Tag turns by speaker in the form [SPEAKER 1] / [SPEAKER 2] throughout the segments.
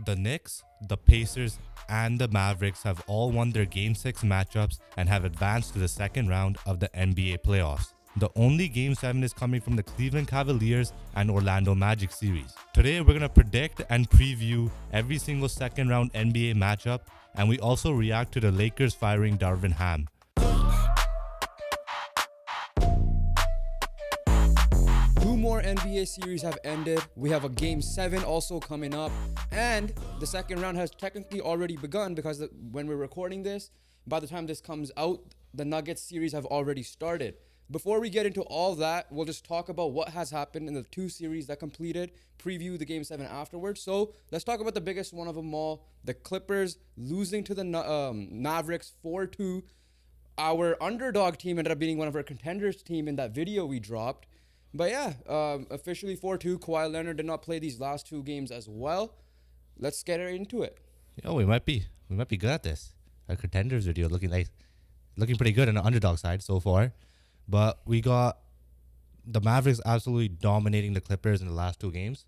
[SPEAKER 1] The Knicks, the Pacers, and the Mavericks have all won their Game 6 matchups and have advanced to the second round of the NBA playoffs. The only Game 7 is coming from the Cleveland Cavaliers and Orlando Magic series. Today, we're going to predict and preview every single second round NBA matchup, and we also react to the Lakers firing Darvin Ham.
[SPEAKER 2] Two more NBA series have ended. We have a Game 7 also coming up. And the second round has technically already begun because when we're recording this, by the time this comes out, the Nuggets series have already started. Before we get into all that, we'll just talk about what has happened in the two series that completed, preview the Game 7 afterwards. So let's talk about the biggest one of them all, the Clippers losing to the Mavericks 4-2. Our underdog team ended up beating one of our contenders team in that video we dropped. But yeah, officially 4-2. Kawhi Leonard did not play these last two games as well. Let's get right into it.
[SPEAKER 1] Yo, we might be good at this. Our contenders video looking pretty good on the underdog side so far. But we got the Mavericks absolutely dominating the Clippers in the last two games.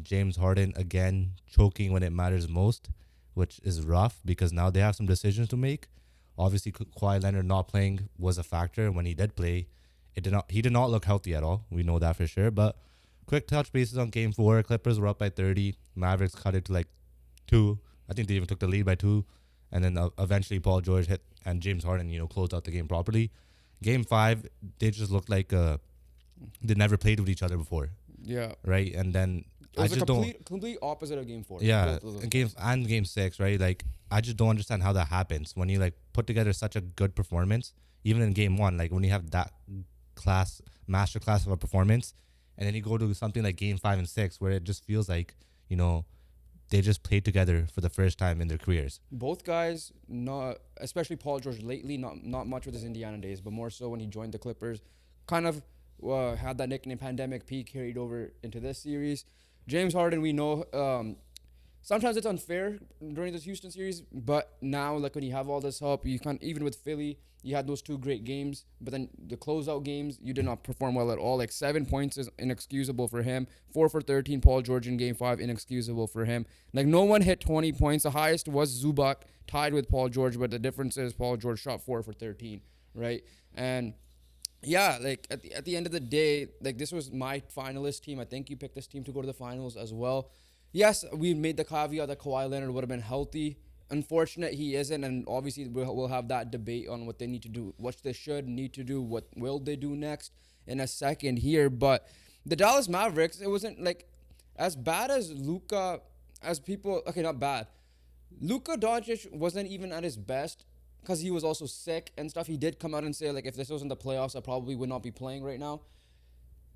[SPEAKER 1] James Harden again choking when it matters most, which is rough because now they have some decisions to make. Obviously, Kawhi Leonard not playing was a factor. When he did play, he did not look healthy at all. We know that for sure. But quick touch bases on Game 4. Clippers were up by 30. Mavericks cut it to 2. I think they even took the lead by 2. And then eventually Paul George hit and James Harden, closed out the game properly. Game 5, they just looked like they never played with each other before.
[SPEAKER 2] Yeah.
[SPEAKER 1] Right? And then
[SPEAKER 2] it was complete opposite of Game 4.
[SPEAKER 1] Yeah. Game 6, right? I just don't understand how that happens. When you put together such a good performance, even in Game 1, when you have that master class of a performance, and then you go to something like Game 5 and 6 where it just feels like, they just played together for the first time in their careers.
[SPEAKER 2] Both guys, especially Paul George lately, not much with his Indiana days, but more so when he joined the Clippers, kind of had that nickname Pandemic P carried over into this series. James Harden, we know, sometimes it's unfair during this Houston series, but now when you have all this help, you can't, even with Philly, you had those two great games, but then the closeout games, you did not perform well at all. 7 points is inexcusable for him. 4 for 13, Paul George in Game 5, inexcusable for him. No one hit 20 points. The highest was Zubac, tied with Paul George, but the difference is Paul George shot 4 for 13, right? And yeah, at the end of the day, this was my finalist team. I think you picked this team to go to the finals as well. Yes, we made the caveat that Kawhi Leonard would have been healthy. Unfortunate he isn't, and obviously we'll have that debate on what they need to do, what they need to do, what will they do next in a second here. But the Dallas Mavericks, it wasn't as bad as Luka, as people, okay, not bad. Luka Doncic wasn't even at his best because he was also sick and stuff. He did come out and say, if this wasn't the playoffs, I probably would not be playing right now.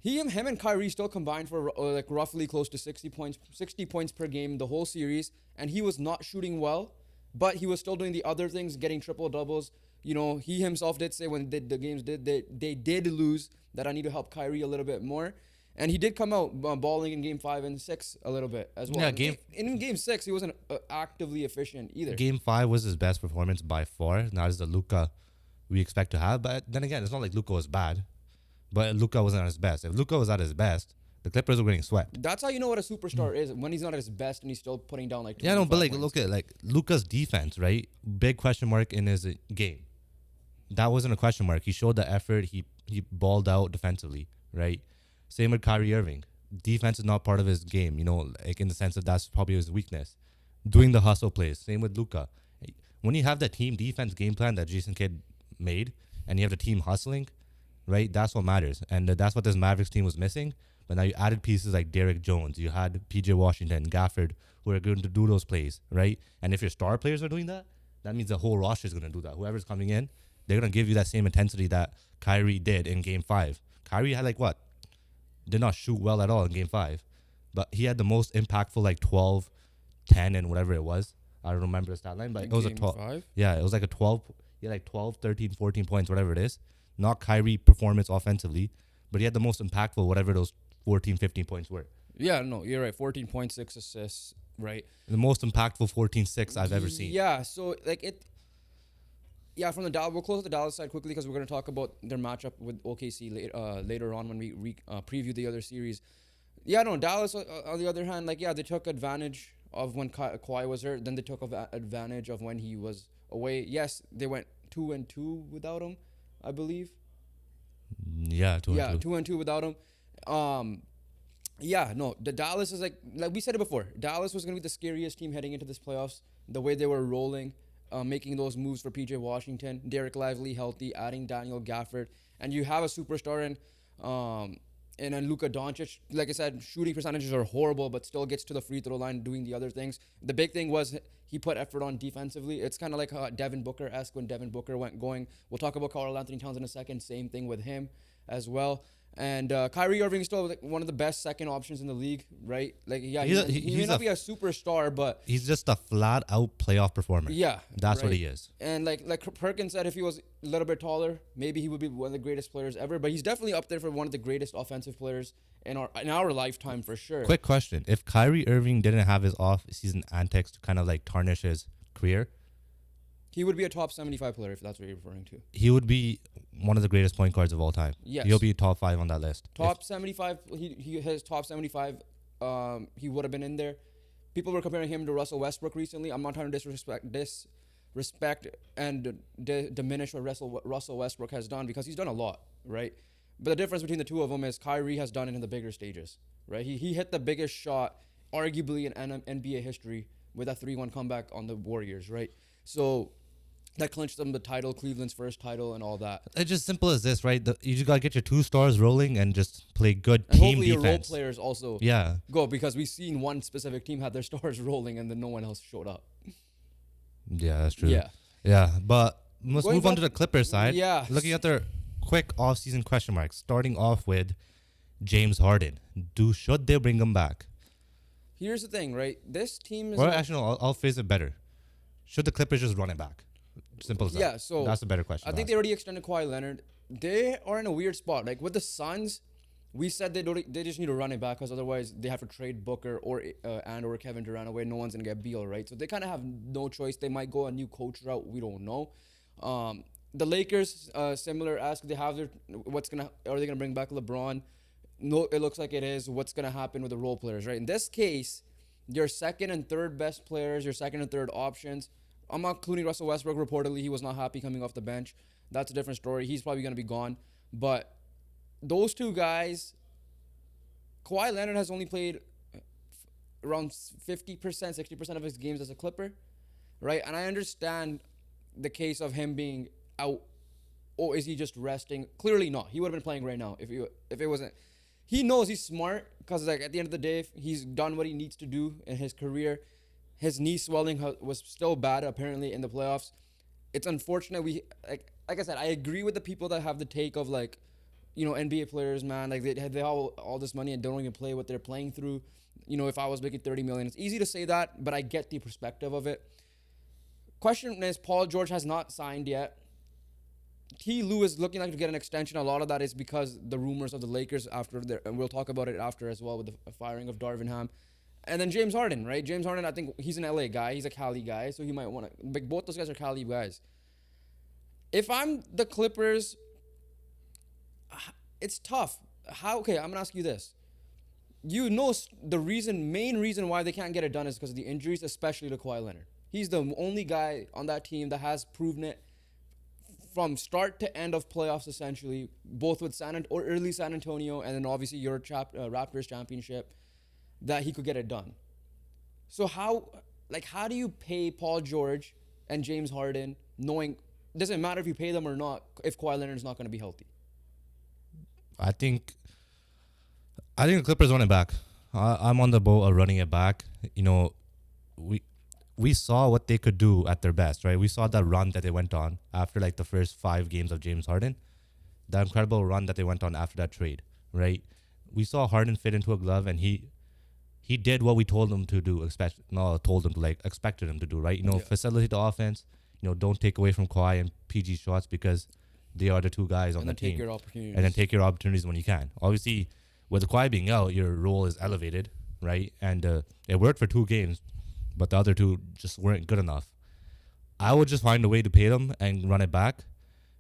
[SPEAKER 2] Him and Kyrie still combined for roughly close to 60 points per game the whole series, and he was not shooting well, but he was still doing the other things, getting triple doubles. He himself did say when the games they did lose that I need to help Kyrie a little bit more, and he did come out balling in Game 5 and 6 a little bit as well.
[SPEAKER 1] Yeah,
[SPEAKER 2] in Game 6 he wasn't actively efficient either.
[SPEAKER 1] Game 5 was his best performance by far. Not as the Luka we expect to have, but then again, it's not like Luka was bad. But Luka wasn't at his best. If Luka was at his best, the Clippers were getting swept.
[SPEAKER 2] That's how you know what a superstar is, when he's not at his best and he's still putting down
[SPEAKER 1] but
[SPEAKER 2] points.
[SPEAKER 1] look at Luka's defense, right? Big question mark in his game. That wasn't a question mark. He showed the effort. He balled out defensively, right? Same with Kyrie Irving. Defense is not part of his game, in the sense that that's probably his weakness. Doing the hustle plays. Same with Luka. When you have that team defense game plan that Jason Kidd made, and you have the team hustling, right? That's what matters. And that's what this Mavericks team was missing. But now you added pieces like Derek Jones. You had PJ Washington, Gafford, who are going to do those plays, right? And if your star players are doing that, that means the whole roster is going to do that. Whoever's coming in, they're going to give you that same intensity that Kyrie did in Game 5. Kyrie had did not shoot well at all in Game 5. But he had the most impactful 12, 10, and whatever it was. I don't remember the stat line, but it was a 12. Yeah, it was a 12. He had 12, 13, 14 points, whatever it is. Not Kyrie performance offensively, but he had the most impactful, whatever those 14, 15 points were.
[SPEAKER 2] Yeah, no, you're right. 14.6 assists, right?
[SPEAKER 1] The most impactful 14-6 I've ever seen.
[SPEAKER 2] Yeah, so from the Dallas, we'll close the Dallas side quickly because we're going to talk about their matchup with OKC later on when we preview the other series. Yeah, no, Dallas, on the other hand, they took advantage of when Kawhi was hurt. Then they took advantage of when he was away. Yes, they went 2-2 without him, I believe.
[SPEAKER 1] Yeah, 2 and
[SPEAKER 2] Yeah,
[SPEAKER 1] 2.
[SPEAKER 2] 2-2 without him. Yeah, no, the Dallas is like we said it before. Dallas was gonna be the scariest team heading into this playoffs. The way they were rolling, making those moves for PJ Washington, Derek Lively healthy, adding Daniel Gafford, and you have a superstar in Luka Doncic. Like I said, shooting percentages are horrible, but still gets to the free throw line doing the other things. The big thing was he put effort on defensively. It's kind of like Devin Booker-esque when Devin Booker went going. We'll talk about Karl Anthony Towns in a second. Same thing with him as well. And Kyrie Irving is still like one of the best second options in the league, right? Like, yeah, he may not be a superstar, but
[SPEAKER 1] he's just a flat out playoff performer.
[SPEAKER 2] yeah,
[SPEAKER 1] That's
[SPEAKER 2] right.
[SPEAKER 1] what he is.
[SPEAKER 2] And like Perkins said, if he was a little bit taller, maybe he would be one of the greatest players ever. But he's definitely up there for one of the greatest offensive players in our lifetime for sure.
[SPEAKER 1] Quick question: if Kyrie Irving didn't have his off-season antics to kind of like tarnish his career,
[SPEAKER 2] He would be a top 75 player if that's what you're referring to.
[SPEAKER 1] he would be one of the greatest point guards of all time.
[SPEAKER 2] Yes.
[SPEAKER 1] He'll be top 5 on that list.
[SPEAKER 2] Top 75. He has top 75. He would have been in there. People were comparing him to Russell Westbrook recently. I'm not trying to disrespect and diminish what Russell Westbrook has done because he's done a lot, right? But the difference between the two of them is Kyrie has done it in the bigger stages, right? He hit the biggest shot, arguably in NBA history, with a 3-1 comeback on the Warriors, right? So that clinched them the title, Cleveland's first title, and all that.
[SPEAKER 1] It's just simple as this, right? You just gotta get your 2 stars rolling and just play good
[SPEAKER 2] And
[SPEAKER 1] team
[SPEAKER 2] hopefully your role
[SPEAKER 1] defense.
[SPEAKER 2] players also
[SPEAKER 1] Yeah,
[SPEAKER 2] go because we've seen one specific team had their stars rolling and then no one else showed up.
[SPEAKER 1] yeah, that's true.
[SPEAKER 2] Yeah.
[SPEAKER 1] But let's
[SPEAKER 2] Going
[SPEAKER 1] move on
[SPEAKER 2] back-
[SPEAKER 1] to the Clippers side.
[SPEAKER 2] Yeah.
[SPEAKER 1] Looking at their quick off-season question marks, starting off with James Harden. Should they bring him back?
[SPEAKER 2] Here's the thing, right? This team is
[SPEAKER 1] Or actually, no, I'll phrase it better. Should the Clippers just run it back? Simple as that.
[SPEAKER 2] Yeah, so
[SPEAKER 1] that's a better question.
[SPEAKER 2] I think they already extended Kawhi Leonard. They are in a weird spot. Like with the Suns, we said they just need to run it back because otherwise they have to trade Booker or Kevin Durant away. No one's gonna get Beal, right? So they kind of have no choice. They might go a new coach route. We don't know. The Lakers, similar. Ask they have are they gonna bring back LeBron? No, it looks like it is. What's gonna happen with the role players, right? In this case, your second and third best players, your second and third options. I'm not including Russell Westbrook. Reportedly, he was not happy coming off the bench. That's a different story. He's probably going to be gone. But those two guys, Kawhi Leonard has only played around 50%, 60% of his games as a Clipper, right? And I understand the case of him being out. Or is he just resting? Clearly not. He would have been playing right now if it wasn't. He knows he's smart because like at the end of the day, he's done what he needs to do in his career. His knee swelling was still bad apparently in the playoffs. It's unfortunate. Like I said, I agree with the people that have the take of like, NBA players, man, like they have all this money and don't even play what they're playing through. If I was making $30 million, it's easy to say that, but I get the perspective of it. Question is, Paul George has not signed yet. T. Lue is looking like to get an extension. A lot of that is because the rumors of the Lakers and we'll talk about it after as well with the firing of Darvin Ham. And then James Harden, right? James Harden, I think he's an LA guy. He's a Cali guy, so he might want to. But both those guys are Cali guys. If I'm the Clippers, it's tough. Okay, I'm going to ask you this. The main reason why they can't get it done is because of the injuries, especially to Kawhi Leonard. He's the only guy on that team that has proven it from start to end of playoffs, essentially, both with early San Antonio and then obviously your Raptors championship, that he could get it done. So how do you pay Paul George and James Harden knowing it doesn't matter if you pay them or not if Kawhi Leonard is not going to be healthy?
[SPEAKER 1] I think the Clippers run it back. I'm on the boat of running it back. We saw what they could do at their best, right? We saw that run that they went on after like the first 5 games of James Harden. That incredible run that they went on after that trade, right? We saw Harden fit into a glove and he did what we told him to do, expected him to do, right? Facilitate the offense. Don't take away from Kawhi and PG shots because they are the two guys on the team. And then take your opportunities when you can. Obviously, with Kawhi being out, your role is elevated, right? And it worked for 2 games, but the other 2 just weren't good enough. I would just find a way to pay them and run it back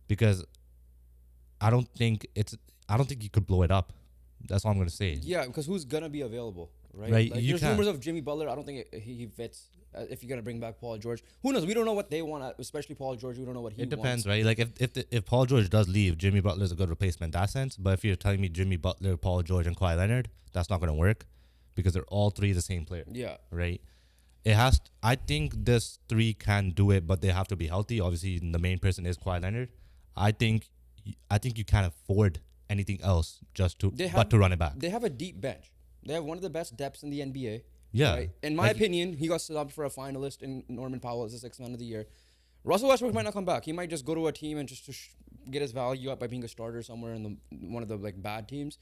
[SPEAKER 1] because I don't think you could blow it up. That's all I'm going to say.
[SPEAKER 2] Yeah, because who's going to be available, right?
[SPEAKER 1] Right,
[SPEAKER 2] Like,
[SPEAKER 1] you
[SPEAKER 2] there's
[SPEAKER 1] can't.
[SPEAKER 2] rumors of Jimmy Butler. I don't think he fits if you're gonna bring back Paul George. Who knows? We don't know what they want, especially Paul George. We don't know what he
[SPEAKER 1] It depends,
[SPEAKER 2] wants.
[SPEAKER 1] right? Like if Paul George does leave, Jimmy Butler is a good replacement in that sense. But if you're telling me Jimmy Butler, Paul George, and Kawhi Leonard, that's not gonna work because they're all three the same player,
[SPEAKER 2] Yeah.
[SPEAKER 1] right? It has. I think this three can do it, but they have to be healthy. Obviously, the main person is Kawhi Leonard. I think. I think you can't afford anything else just to to run it back.
[SPEAKER 2] They have a deep bench. They have one of the best depths in the NBA.
[SPEAKER 1] Yeah.
[SPEAKER 2] Right? In my opinion, he got subbed for a finalist in Norman Powell as the sixth man of the year. Russell Westbrook might not come back. He might just go to a team and just to get his value up by being a starter somewhere in one of the like bad teams.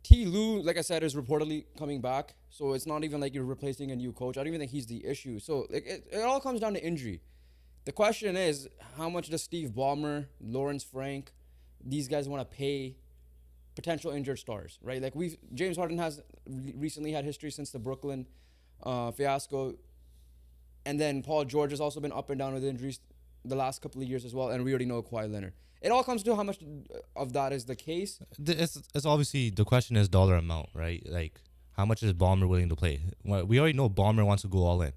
[SPEAKER 2] T. Lue, like I said, is reportedly coming back, so it's not even like you're replacing a new coach. I don't even think he's the issue. So like, it all comes down to injury. The question is, how much does Steve Ballmer, Lawrence Frank, these guys want to pay potential injured stars, right? Like James Harden has recently had history since the Brooklyn fiasco, and then Paul George has also been up and down with injuries the last couple of years as well, and we already know Kawhi Leonard. It all comes to how much of that is the case.
[SPEAKER 1] It's obviously the question is dollar amount, right? Like how much is Ballmer willing to play? Well, we already know Ballmer wants to go all in,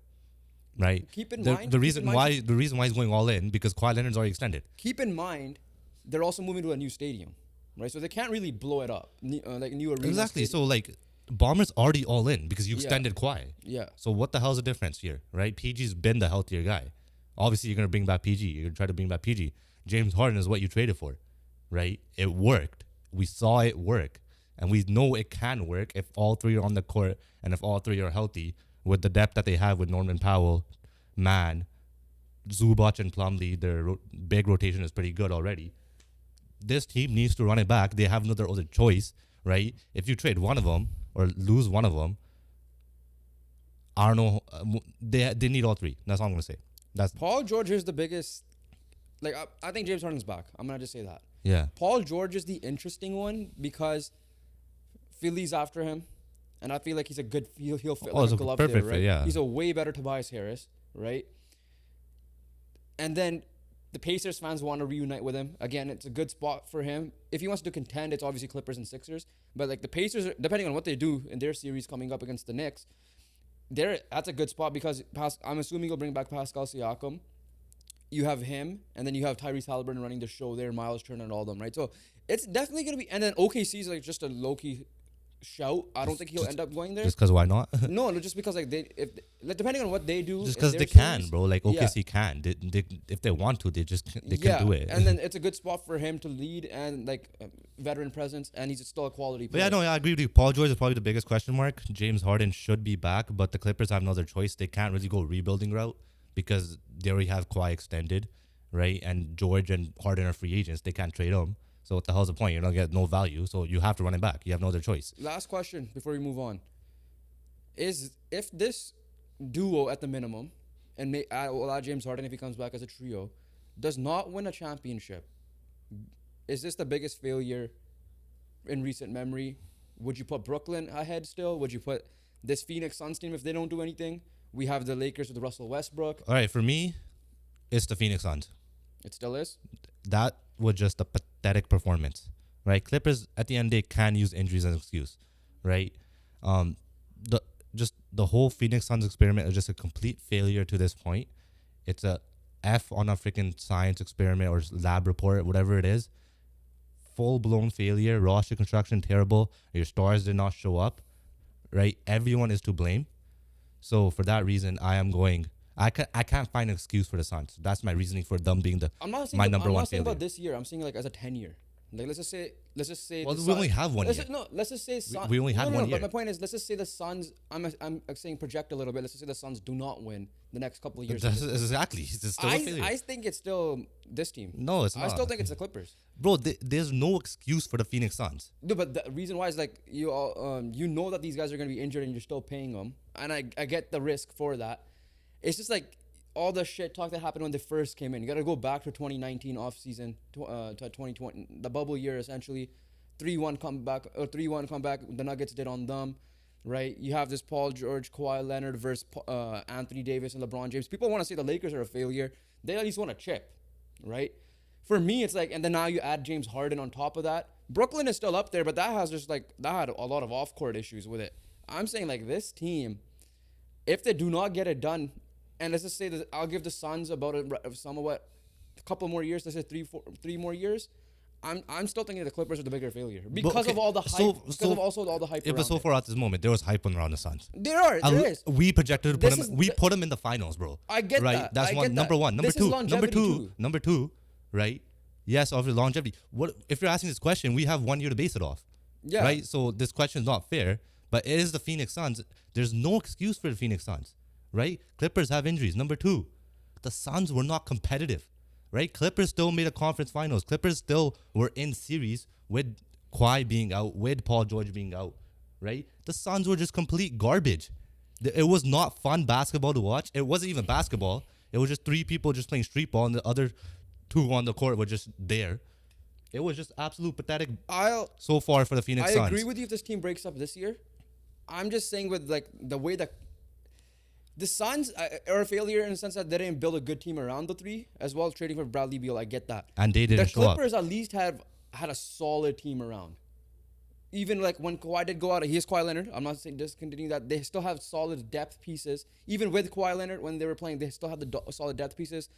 [SPEAKER 1] right?
[SPEAKER 2] Keep in
[SPEAKER 1] the,
[SPEAKER 2] mind
[SPEAKER 1] the reason why he's going all in because Kawhi Leonard's already extended.
[SPEAKER 2] Keep in mind, they're also moving to a new stadium, right? So they can't really blow it up, like new arena.
[SPEAKER 1] Exactly.
[SPEAKER 2] Stadium.
[SPEAKER 1] So like Ballmer's already all in because you extended Kawhi.
[SPEAKER 2] Yeah.
[SPEAKER 1] So what the hell's the difference here, right? PG's been the healthier guy. Obviously, you're gonna bring back PG. You're gonna try to bring back PG. James Harden is what you traded for, right? It worked. We saw it work, and we know it can work if all three are on the court and if all three are healthy with the depth that they have with Norman Powell, Mann, Zubac, and Plumlee. Their big rotation is pretty good already. This team needs to run it back. They have no other choice, right? If you trade one of them or lose one of them, I don't know. They need all three. That's all I'm gonna say. That's
[SPEAKER 2] Paul George is the biggest. Like I think James Harden's back. I'm gonna just say that.
[SPEAKER 1] yeah.
[SPEAKER 2] Paul George is the interesting one because Philly's after him, and I feel like he's a good. He'll fit like a glove there,
[SPEAKER 1] perfect
[SPEAKER 2] right?
[SPEAKER 1] fit, yeah.
[SPEAKER 2] He's a way better Tobias Harris, right? And then the Pacers fans want to reunite with him again. It's a good spot for him if he wants to contend. It's obviously Clippers and Sixers, but like the Pacers, depending on what they do in their series coming up against the Knicks, that's a good spot because I'm assuming he'll bring back Pascal Siakam. You have him, and then you have Tyrese Halliburton running the show there, Miles Turner and all them, right? So it's definitely gonna be. And then OKC is like just a low key shout. I don't think he'll end up going there.
[SPEAKER 1] Just because why not?
[SPEAKER 2] No, just because like depending on what they do,
[SPEAKER 1] Just
[SPEAKER 2] in
[SPEAKER 1] because
[SPEAKER 2] their
[SPEAKER 1] they can,
[SPEAKER 2] series,
[SPEAKER 1] bro. Like
[SPEAKER 2] yeah.
[SPEAKER 1] OKC can. If they want to, they
[SPEAKER 2] Yeah,
[SPEAKER 1] can do it.
[SPEAKER 2] and then it's a good spot for him to lead and like veteran presence, and he's still a quality
[SPEAKER 1] But
[SPEAKER 2] player.
[SPEAKER 1] yeah, no, I agree with you. Paul George is probably the biggest question mark. James Harden should be back, but the Clippers have no other choice. They can't really go rebuilding route because they already have Kawhi extended, right? And George and Harden are free agents. They can't trade them. So what the hell's the point? You're gonna get no value. So you have to run it back. You have no other choice.
[SPEAKER 2] Last question before we move on is if this duo at the minimum, and we'll add James Harden if he comes back as a trio, does not win a championship, is this the biggest failure in recent memory? Would you put Brooklyn ahead still? Would you put this Phoenix Suns team if they don't do anything? We have the Lakers with Russell Westbrook.
[SPEAKER 1] All right, for me, it's the Phoenix Suns.
[SPEAKER 2] It still is?
[SPEAKER 1] That was just a pathetic performance, right? Clippers at the end they can use injuries as an excuse, right? The whole Phoenix Suns experiment is just a complete failure to this point. It's a F on a freaking science experiment or lab report, whatever it is. Full blown failure. Roster construction terrible. Your stars did not show up, right? Everyone is to blame. So for that reason, I am going. I can't find an excuse for the Suns. That's my reasoning for them being my number one failure.
[SPEAKER 2] About this year. I'm saying like as a 10-year. Like let's just say.
[SPEAKER 1] Well, we only have 1 year.
[SPEAKER 2] Let's just say.
[SPEAKER 1] We only had 1 year.
[SPEAKER 2] But my point is, let's just say the Suns. I'm saying project a little bit. Let's just say the Suns do not win the next couple of years.
[SPEAKER 1] Exactly. It's still a failure.
[SPEAKER 2] I think it's still this team.
[SPEAKER 1] No, it's not.
[SPEAKER 2] I still think it's the Clippers.
[SPEAKER 1] Bro, there's no excuse for the Phoenix Suns.
[SPEAKER 2] No, but the reason why is like you know that these guys are going to be injured and you're still paying them, and I get the risk for that. It's just like all the shit talk that happened when they first came in. You got to go back to 2019 offseason to 2020, the bubble year essentially. 3-1 comeback. The Nuggets did on them, right? You have this Paul George, Kawhi Leonard versus Anthony Davis and LeBron James. People want to say the Lakers are a failure. They at least want a chip, right? For me, it's like, and then now you add James Harden on top of that. Brooklyn is still up there, but that had a lot of off-court issues with it. I'm saying like this team, if they do not get it done, and let's just say that I'll give the Suns about a couple more years. Let's say 3 more years. I'm still thinking the Clippers are the bigger failure because of all the hype. Because of also all the hype.
[SPEAKER 1] But so far at this moment, there was hype around the Suns.
[SPEAKER 2] There is.
[SPEAKER 1] We projected to put them. We put them in the finals, bro.
[SPEAKER 2] I get
[SPEAKER 1] right?
[SPEAKER 2] that.
[SPEAKER 1] That's
[SPEAKER 2] I
[SPEAKER 1] one.
[SPEAKER 2] get
[SPEAKER 1] Number
[SPEAKER 2] that.
[SPEAKER 1] one. Number
[SPEAKER 2] This is
[SPEAKER 1] two.
[SPEAKER 2] longevity too.
[SPEAKER 1] Number two. Right? Yes, of the longevity. What if you're asking this question? We have 1 year to base it off.
[SPEAKER 2] Yeah.
[SPEAKER 1] Right. So this question is not fair. But it is the Phoenix Suns. There's no excuse for the Phoenix Suns. Right? Clippers have injuries. Number two, the Suns were not competitive. Right? Clippers still made a conference finals. Clippers still were in series with Kawhi being out, with Paul George being out. Right? The Suns were just complete garbage. It was not fun basketball to watch. It wasn't even basketball. It was just three people just playing street ball, and the other two on the court were just there. It was just absolute pathetic so far for the Phoenix Suns.
[SPEAKER 2] I agree with you if this team breaks up this year. I'm just saying with like the way that the Suns are a failure in the sense that they didn't build a good team around the three, as well as trading for Bradley Beal. I get that.
[SPEAKER 1] And they didn't show up.
[SPEAKER 2] The Clippers at least had a solid team around. Even like when Kawhi did go out, he is Kawhi Leonard. I'm not saying discontinuing that. They still have solid depth pieces. Even with Kawhi Leonard, when they were playing, they still had the solid depth pieces.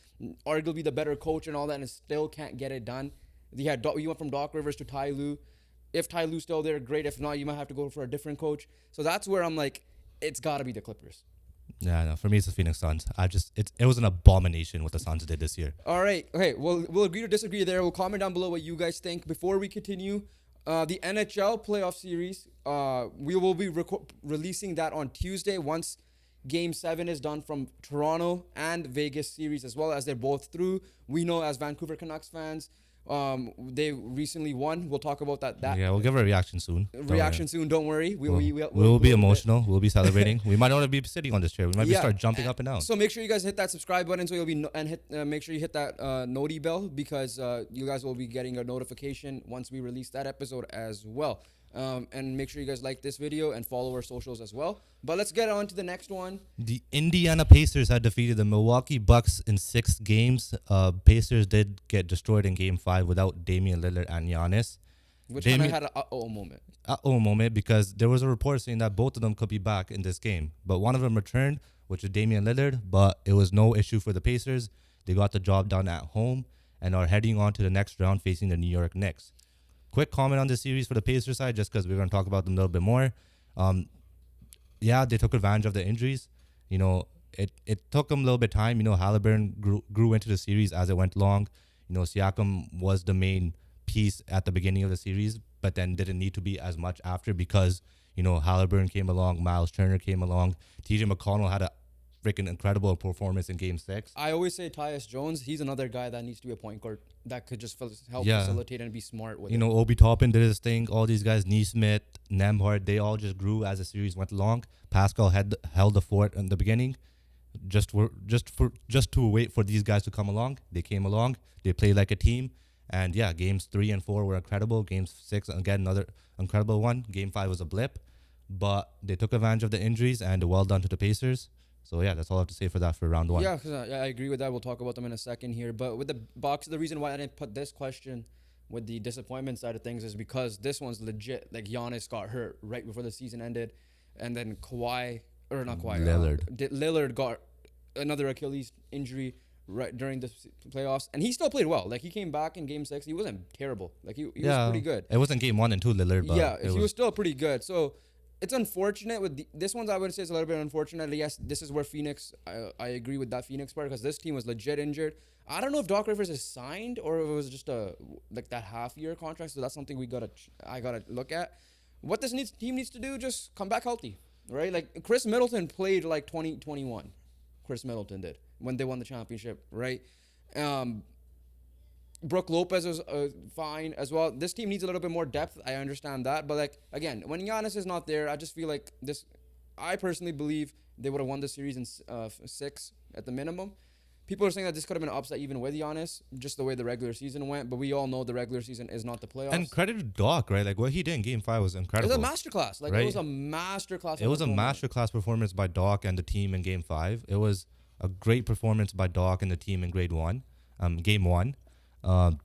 [SPEAKER 2] Arguably the better coach and all that, and still can't get it done. You went from Doc Rivers to Ty Lue. If Ty Lue's still there, great. If not, you might have to go for a different coach. So that's where I'm like, it's got to be the Clippers.
[SPEAKER 1] Yeah, no. For me, it's the Phoenix Suns. It was an abomination what the Suns did this year.
[SPEAKER 2] All right. Okay. We'll agree to disagree there. We'll comment down below what you guys think. Before we continue, the NHL playoff series, we will be releasing that on Tuesday once Game 7 is done from Toronto and Vegas series, as well as they're both through. We know as Vancouver Canucks fans, they recently won. We'll talk about that.
[SPEAKER 1] Yeah, we'll give a reaction soon.
[SPEAKER 2] Don't worry.
[SPEAKER 1] We'll be emotional. We'll be celebrating. We might not be sitting on this chair. We might start jumping up and down.
[SPEAKER 2] So make sure you guys hit that subscribe button so you'll be make sure you hit that noti bell because you guys will be getting a notification once we release that episode as well. And make sure you guys like this video and follow our socials as well. But let's get on to the next one.
[SPEAKER 1] The Indiana Pacers had defeated the Milwaukee Bucks in 6 games. Pacers did get destroyed in Game 5 without Damian Lillard and Giannis.
[SPEAKER 2] Which kind of had an uh-oh moment.
[SPEAKER 1] Uh-oh moment because there was a report saying that both of them could be back in this game. But one of them returned, which is Damian Lillard. But it was no issue for the Pacers. They got the job done at home and are heading on to the next round facing the New York Knicks. Quick comment on this series for the Pacers side, just because we're going to talk about them a little bit more. Yeah, they took advantage of the injuries. You know, it took them a little bit of time. You know, Halliburton grew into the series as it went along. You know, Siakam was the main piece at the beginning of the series, but then didn't need to be as much after because, you know, Halliburton came along, Miles Turner came along. TJ McConnell had a freaking incredible performance in Game 6.
[SPEAKER 2] I always say Tyus Jones. He's another guy that needs to be a point guard that could just help facilitate and be smart with it.
[SPEAKER 1] You know, Obi Toppin did his thing. All these guys, Neesmith, Nembhard, they all just grew as the series went along. Pascal held the fort in the beginning, just to wait for these guys to come along. They came along. They played like a team. And yeah, games 3 and 4 were incredible. Game 6, again, another incredible one. Game 5 was a blip, but they took advantage of the injuries and well done to the Pacers. So, yeah, that's all I have to say for that for round 1.
[SPEAKER 2] Yeah, because I agree with that. We'll talk about them in a second here. But with the Bucks, the reason why I didn't put this question with the disappointment side of things is because this one's legit. Like, Giannis got hurt right before the season ended. And then Lillard got another Achilles injury right during the playoffs. And he still played well. Like, he came back in Game 6. He wasn't terrible. Like, he was pretty good.
[SPEAKER 1] It wasn't Game 1 and 2, Lillard. But
[SPEAKER 2] he was still pretty good. So it's unfortunate with this one's. I would say it's a little bit unfortunate. Yes, this is where Phoenix. I agree with that Phoenix part because this team was legit injured. I don't know if Doc Rivers is signed or if it was just that half-year contract. So that's something I gotta look at. What this team needs to do, just come back healthy, right? Like Chris Middleton played like 2021. Chris Middleton did when they won the championship, right? Brook Lopez was fine as well. This team needs a little bit more depth. I understand that. But, like, again, when Giannis is not there, I just feel like this – I personally believe they would have won the series in 6 at the minimum. People are saying that this could have been an upset even with Giannis, just the way the regular season went. But we all know the regular season is not the playoffs.
[SPEAKER 1] And credit to Doc, right? Like, what he did in Game 5 was incredible.
[SPEAKER 2] It was a masterclass. Like, right? It was a masterclass.
[SPEAKER 1] It was a masterclass performance by Doc and the team in Game 5. It was a great performance by Doc and the team in Game 1. So,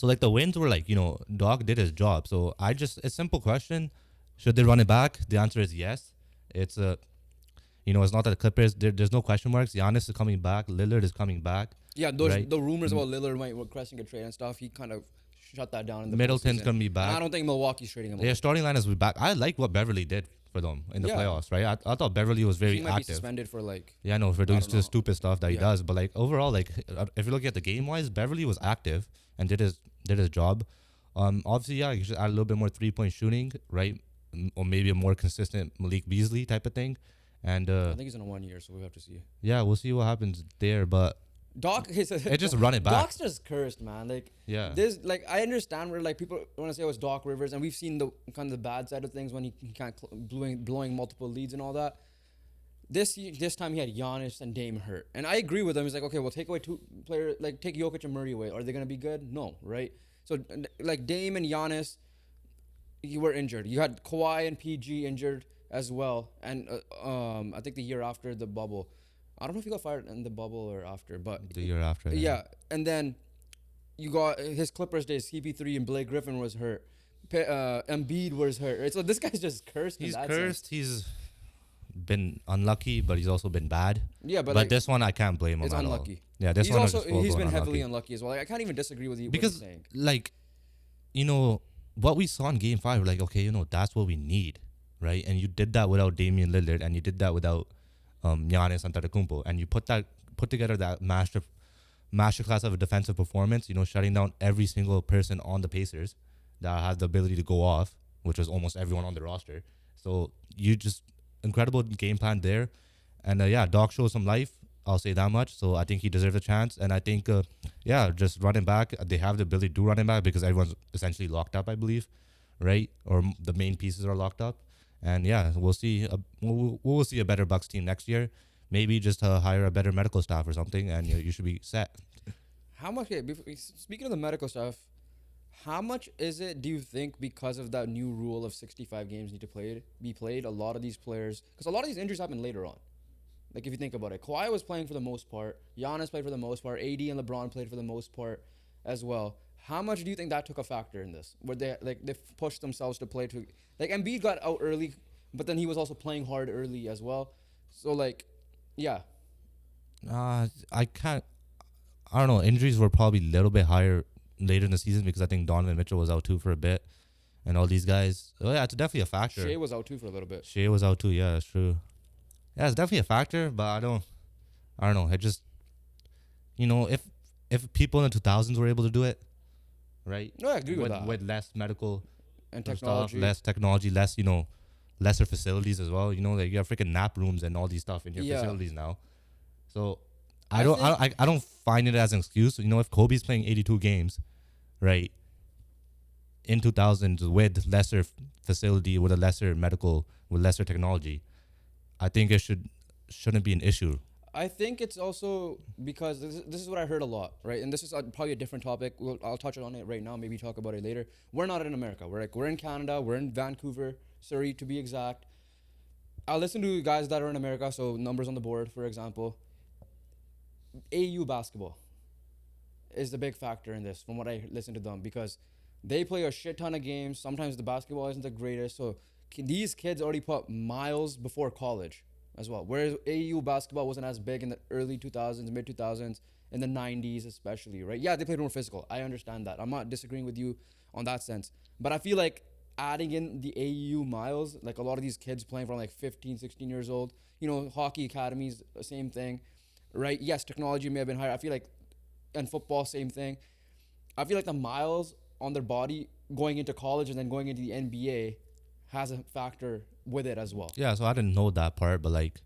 [SPEAKER 1] like, the wins were like, you know, Doc did his job. So, a simple question. Should they run it back? The answer is yes. It's it's not that the Clippers. There's no question marks. Giannis is coming back. Lillard is coming back.
[SPEAKER 2] Yeah, those
[SPEAKER 1] Right.
[SPEAKER 2] the rumors about Lillard might requesting a trade and stuff. He kind of shut that down in the
[SPEAKER 1] Middleton's
[SPEAKER 2] postseason.
[SPEAKER 1] gonna be
[SPEAKER 2] And I
[SPEAKER 1] back.
[SPEAKER 2] don't think Milwaukee's trading him.
[SPEAKER 1] Their starting line is back. I like what Beverly did for them in the
[SPEAKER 2] Yeah.
[SPEAKER 1] playoffs. Right. I thought Beverly was very
[SPEAKER 2] He might be
[SPEAKER 1] active.
[SPEAKER 2] suspended for like.
[SPEAKER 1] Yeah, no, for doing
[SPEAKER 2] don't know.
[SPEAKER 1] stupid stuff that he
[SPEAKER 2] Yeah.
[SPEAKER 1] does. But like overall, like if you're looking at the game wise, Beverly was active and did his job. Obviously, yeah, you should add a little bit more 3-point shooting, right? Or maybe a more consistent Malik Beasley type of thing. And
[SPEAKER 2] I think he's in a 1 year, so we have to see.
[SPEAKER 1] yeah, we'll see what happens there. But
[SPEAKER 2] Doc,
[SPEAKER 1] it just run it back.
[SPEAKER 2] Doc's just cursed, man. Like,
[SPEAKER 1] Yeah.
[SPEAKER 2] this, like, I understand where like people want to say it was Doc Rivers, and we've seen the kind of the bad side of things when he kind of blowing multiple leads and all that. This time he had Giannis and Dame hurt, and I agree with him. He's like, okay, well, take away two players, like take Jokic and Murray away. Are they gonna be good? No, right? So like Dame and Giannis, you were injured. You had Kawhi and PG injured as well, and I think the year after the bubble. I don't know if he got fired in the bubble or after, but
[SPEAKER 1] the year after.
[SPEAKER 2] yeah. And then you got his Clippers days. CP3 and Blake Griffin was hurt. Embiid was hurt. Right? So this guy's just cursed.
[SPEAKER 1] He's
[SPEAKER 2] in that
[SPEAKER 1] cursed.
[SPEAKER 2] sense.
[SPEAKER 1] He's been unlucky, but he's also been bad.
[SPEAKER 2] Yeah, but
[SPEAKER 1] But
[SPEAKER 2] like,
[SPEAKER 1] this one I can't blame him
[SPEAKER 2] it's
[SPEAKER 1] at all.
[SPEAKER 2] unlucky.
[SPEAKER 1] Yeah, this
[SPEAKER 2] he's
[SPEAKER 1] one
[SPEAKER 2] also
[SPEAKER 1] was just
[SPEAKER 2] he's been
[SPEAKER 1] full-blown
[SPEAKER 2] heavily
[SPEAKER 1] unlucky.
[SPEAKER 2] unlucky as well. Like, I can't even disagree with you
[SPEAKER 1] Because
[SPEAKER 2] what you're saying.
[SPEAKER 1] like, what we saw in Game 5, we're like, okay, that's what we need, right? And you did that without Damian Lillard, and you did that without Giannis Antetokounmpo, and you put together that masterclass of a defensive performance. Shutting down every single person on the Pacers that has the ability to go off, which was almost everyone on the roster. So you just incredible game plan there, and yeah, Doc shows some life. I'll say that much. So I think he deserves a chance, and I think just running back, they have the ability to do running back because everyone's essentially locked up, I believe, right? Or the main pieces are locked up, and yeah, we'll see. We'll see a better Bucks team next year. Maybe just hire a better medical staff or something, and you should be set.
[SPEAKER 2] How much? Okay, speaking of the medical stuff, how much is it? Do you think because of that new rule of 65 games need to be played? A lot of these players, because a lot of these injuries happen later on. Like if you think about it, Kawhi was playing for the most part. Giannis played for the most part. AD and LeBron played for the most part as well. How much do you think that took a factor in this? Where they pushed themselves to play to like Embiid got out early, but then he was also playing hard early as well. So like, yeah.
[SPEAKER 1] I don't know. Injuries were probably a little bit higher later in the season because I think Donovan Mitchell was out too for a bit, and all these guys. Oh yeah, it's definitely a factor.
[SPEAKER 2] Shea was out too for a little bit.
[SPEAKER 1] Shea was out too. Yeah, that's true. Yeah, it's definitely a factor, but I don't know. It just, if people in the 2000s were able to do it, right?
[SPEAKER 2] No, I agree with that.
[SPEAKER 1] With less medical
[SPEAKER 2] And
[SPEAKER 1] stuff,
[SPEAKER 2] technology.
[SPEAKER 1] less technology, less lesser facilities as well. Like you have freaking nap rooms and all these stuff in your
[SPEAKER 2] Yeah.
[SPEAKER 1] facilities now. So
[SPEAKER 2] I
[SPEAKER 1] I don't find it as an excuse. If Kobe's playing 82 games, right, in 2000s with lesser facility, with a lesser medical, with lesser technology, I think it shouldn't be an issue.
[SPEAKER 2] I think it's also because this is what I heard a lot, right? And this is probably a different topic. I'll touch on it right now. Maybe talk about it later. We're not in America. We're in Canada. We're in Vancouver, Surrey, to be exact. I listen to guys that are in America. So numbers on the board, for example. AU basketball is the big factor in this, from what I listen to them, because they play a shit ton of games. Sometimes the basketball isn't the greatest. So these kids already put miles before college as well. Whereas AU basketball wasn't as big in the early 2000s, mid 2000s, in the 90s especially, right? Yeah, they played more physical. I understand that. I'm not disagreeing with you on that sense. But I feel like adding in the AU miles, like a lot of these kids playing from like 15, 16 years old, hockey academies, same thing, right? Yes, technology may have been higher. I feel like, and football, same thing. I feel like the miles on their body going into college and then going into the NBA has a factor with it as well.
[SPEAKER 1] Yeah, so I didn't know that part, but like,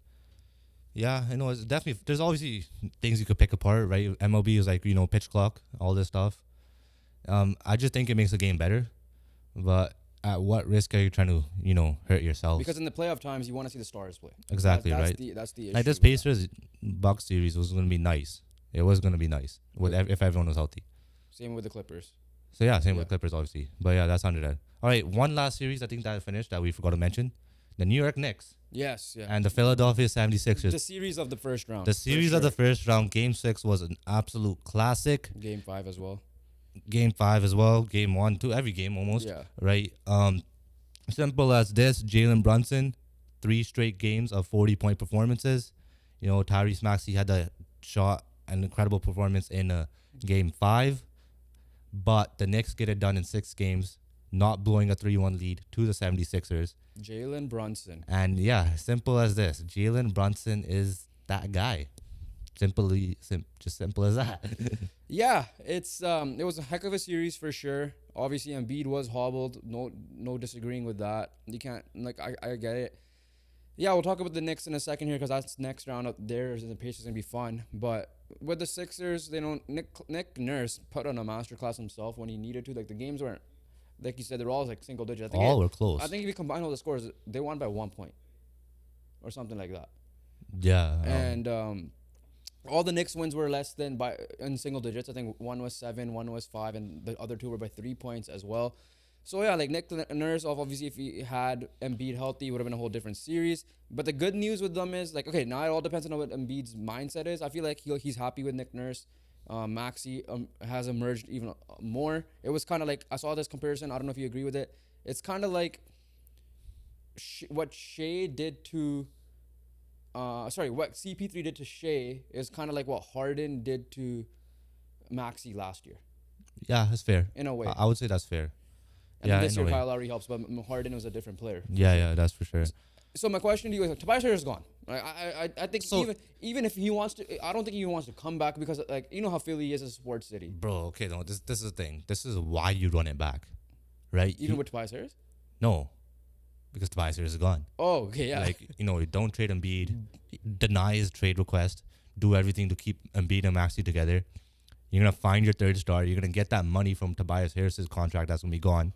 [SPEAKER 1] yeah, it's definitely, there's obviously things you could pick apart, right? MLB is like, pitch clock, all this stuff. I just think it makes the game better, but at what risk are you trying to, hurt yourself?
[SPEAKER 2] Because in the playoff times, you want to see the stars play.
[SPEAKER 1] Exactly,
[SPEAKER 2] that's
[SPEAKER 1] right?
[SPEAKER 2] That's the issue.
[SPEAKER 1] Like this Pacers Bucks series was going to be nice. It was going to be nice if everyone was healthy.
[SPEAKER 2] Same with the Clippers.
[SPEAKER 1] So yeah, same with Clippers, obviously. But yeah, that's under that. All right, one last series I think that finished that we forgot to mention. The New York Knicks.
[SPEAKER 2] Yes, yeah.
[SPEAKER 1] And the Philadelphia 76ers.
[SPEAKER 2] The series of the first round.
[SPEAKER 1] The series of the first round, Game 6 was an absolute classic.
[SPEAKER 2] Game 5 as well.
[SPEAKER 1] Game 5 as well. Game 1, 2, every game almost.
[SPEAKER 2] Yeah.
[SPEAKER 1] Right? Simple as this. Jalen Brunson, 3 straight games of 40-point performances. Tyrese Maxey had a shot, an incredible performance in game 5. But the Knicks get it done in 6 games, not blowing a 3-1 lead to the 76ers.
[SPEAKER 2] Jalen Brunson.
[SPEAKER 1] And yeah, simple as this. Jalen Brunson is that guy. Just simple as that.
[SPEAKER 2] Yeah, it was a heck of a series for sure. Obviously, Embiid was hobbled. No disagreeing with that. You can't, I get it. Yeah, we'll talk about the Knicks in a second here because that's next round up there. And the Pacers going to be fun. But with the Sixers, Nick Nurse put on a masterclass himself when he needed to. Like, the games weren't, like you said, they're all like single digits.
[SPEAKER 1] All were close.
[SPEAKER 2] I think if you combine all the scores, they won by 1 point or something like that.
[SPEAKER 1] Yeah.
[SPEAKER 2] And all the Knicks wins were less than in single digits. I think one was 7, one was 5, and the other 2 were by 3 points as well. So yeah, like Nick Nurse, obviously if he had Embiid healthy, it would have been a whole different series. But the good news with them is, like, okay, now it all depends on what Embiid's mindset is. I feel like he's happy with Nick Nurse. Maxey has emerged even more. It was kind of like, I saw this comparison. I don't know if you agree with it. It's kind of like what Shea did to, what CP3 did to Shea is kind of like what Harden did to Maxey last year.
[SPEAKER 1] Yeah, that's fair.
[SPEAKER 2] In a way.
[SPEAKER 1] I would say that's fair.
[SPEAKER 2] And this year Kyle Lowry helps, but Harden was a different player.
[SPEAKER 1] Yeah, that's for sure.
[SPEAKER 2] So my question to you is, Tobias Harris is gone. I think even if he wants to, I don't think he wants to come back because, like, you know how Philly is a sports city.
[SPEAKER 1] Bro, okay, no, this is the thing. This is why you run it back, right?
[SPEAKER 2] Even with Tobias Harris?
[SPEAKER 1] No, because Tobias Harris is gone.
[SPEAKER 2] Oh, okay, yeah.
[SPEAKER 1] Like, don't trade Embiid, deny his trade request, do everything to keep Embiid and Maxey together. You're going to find your third star. You're going to get that money from Tobias Harris's contract that's going to be gone.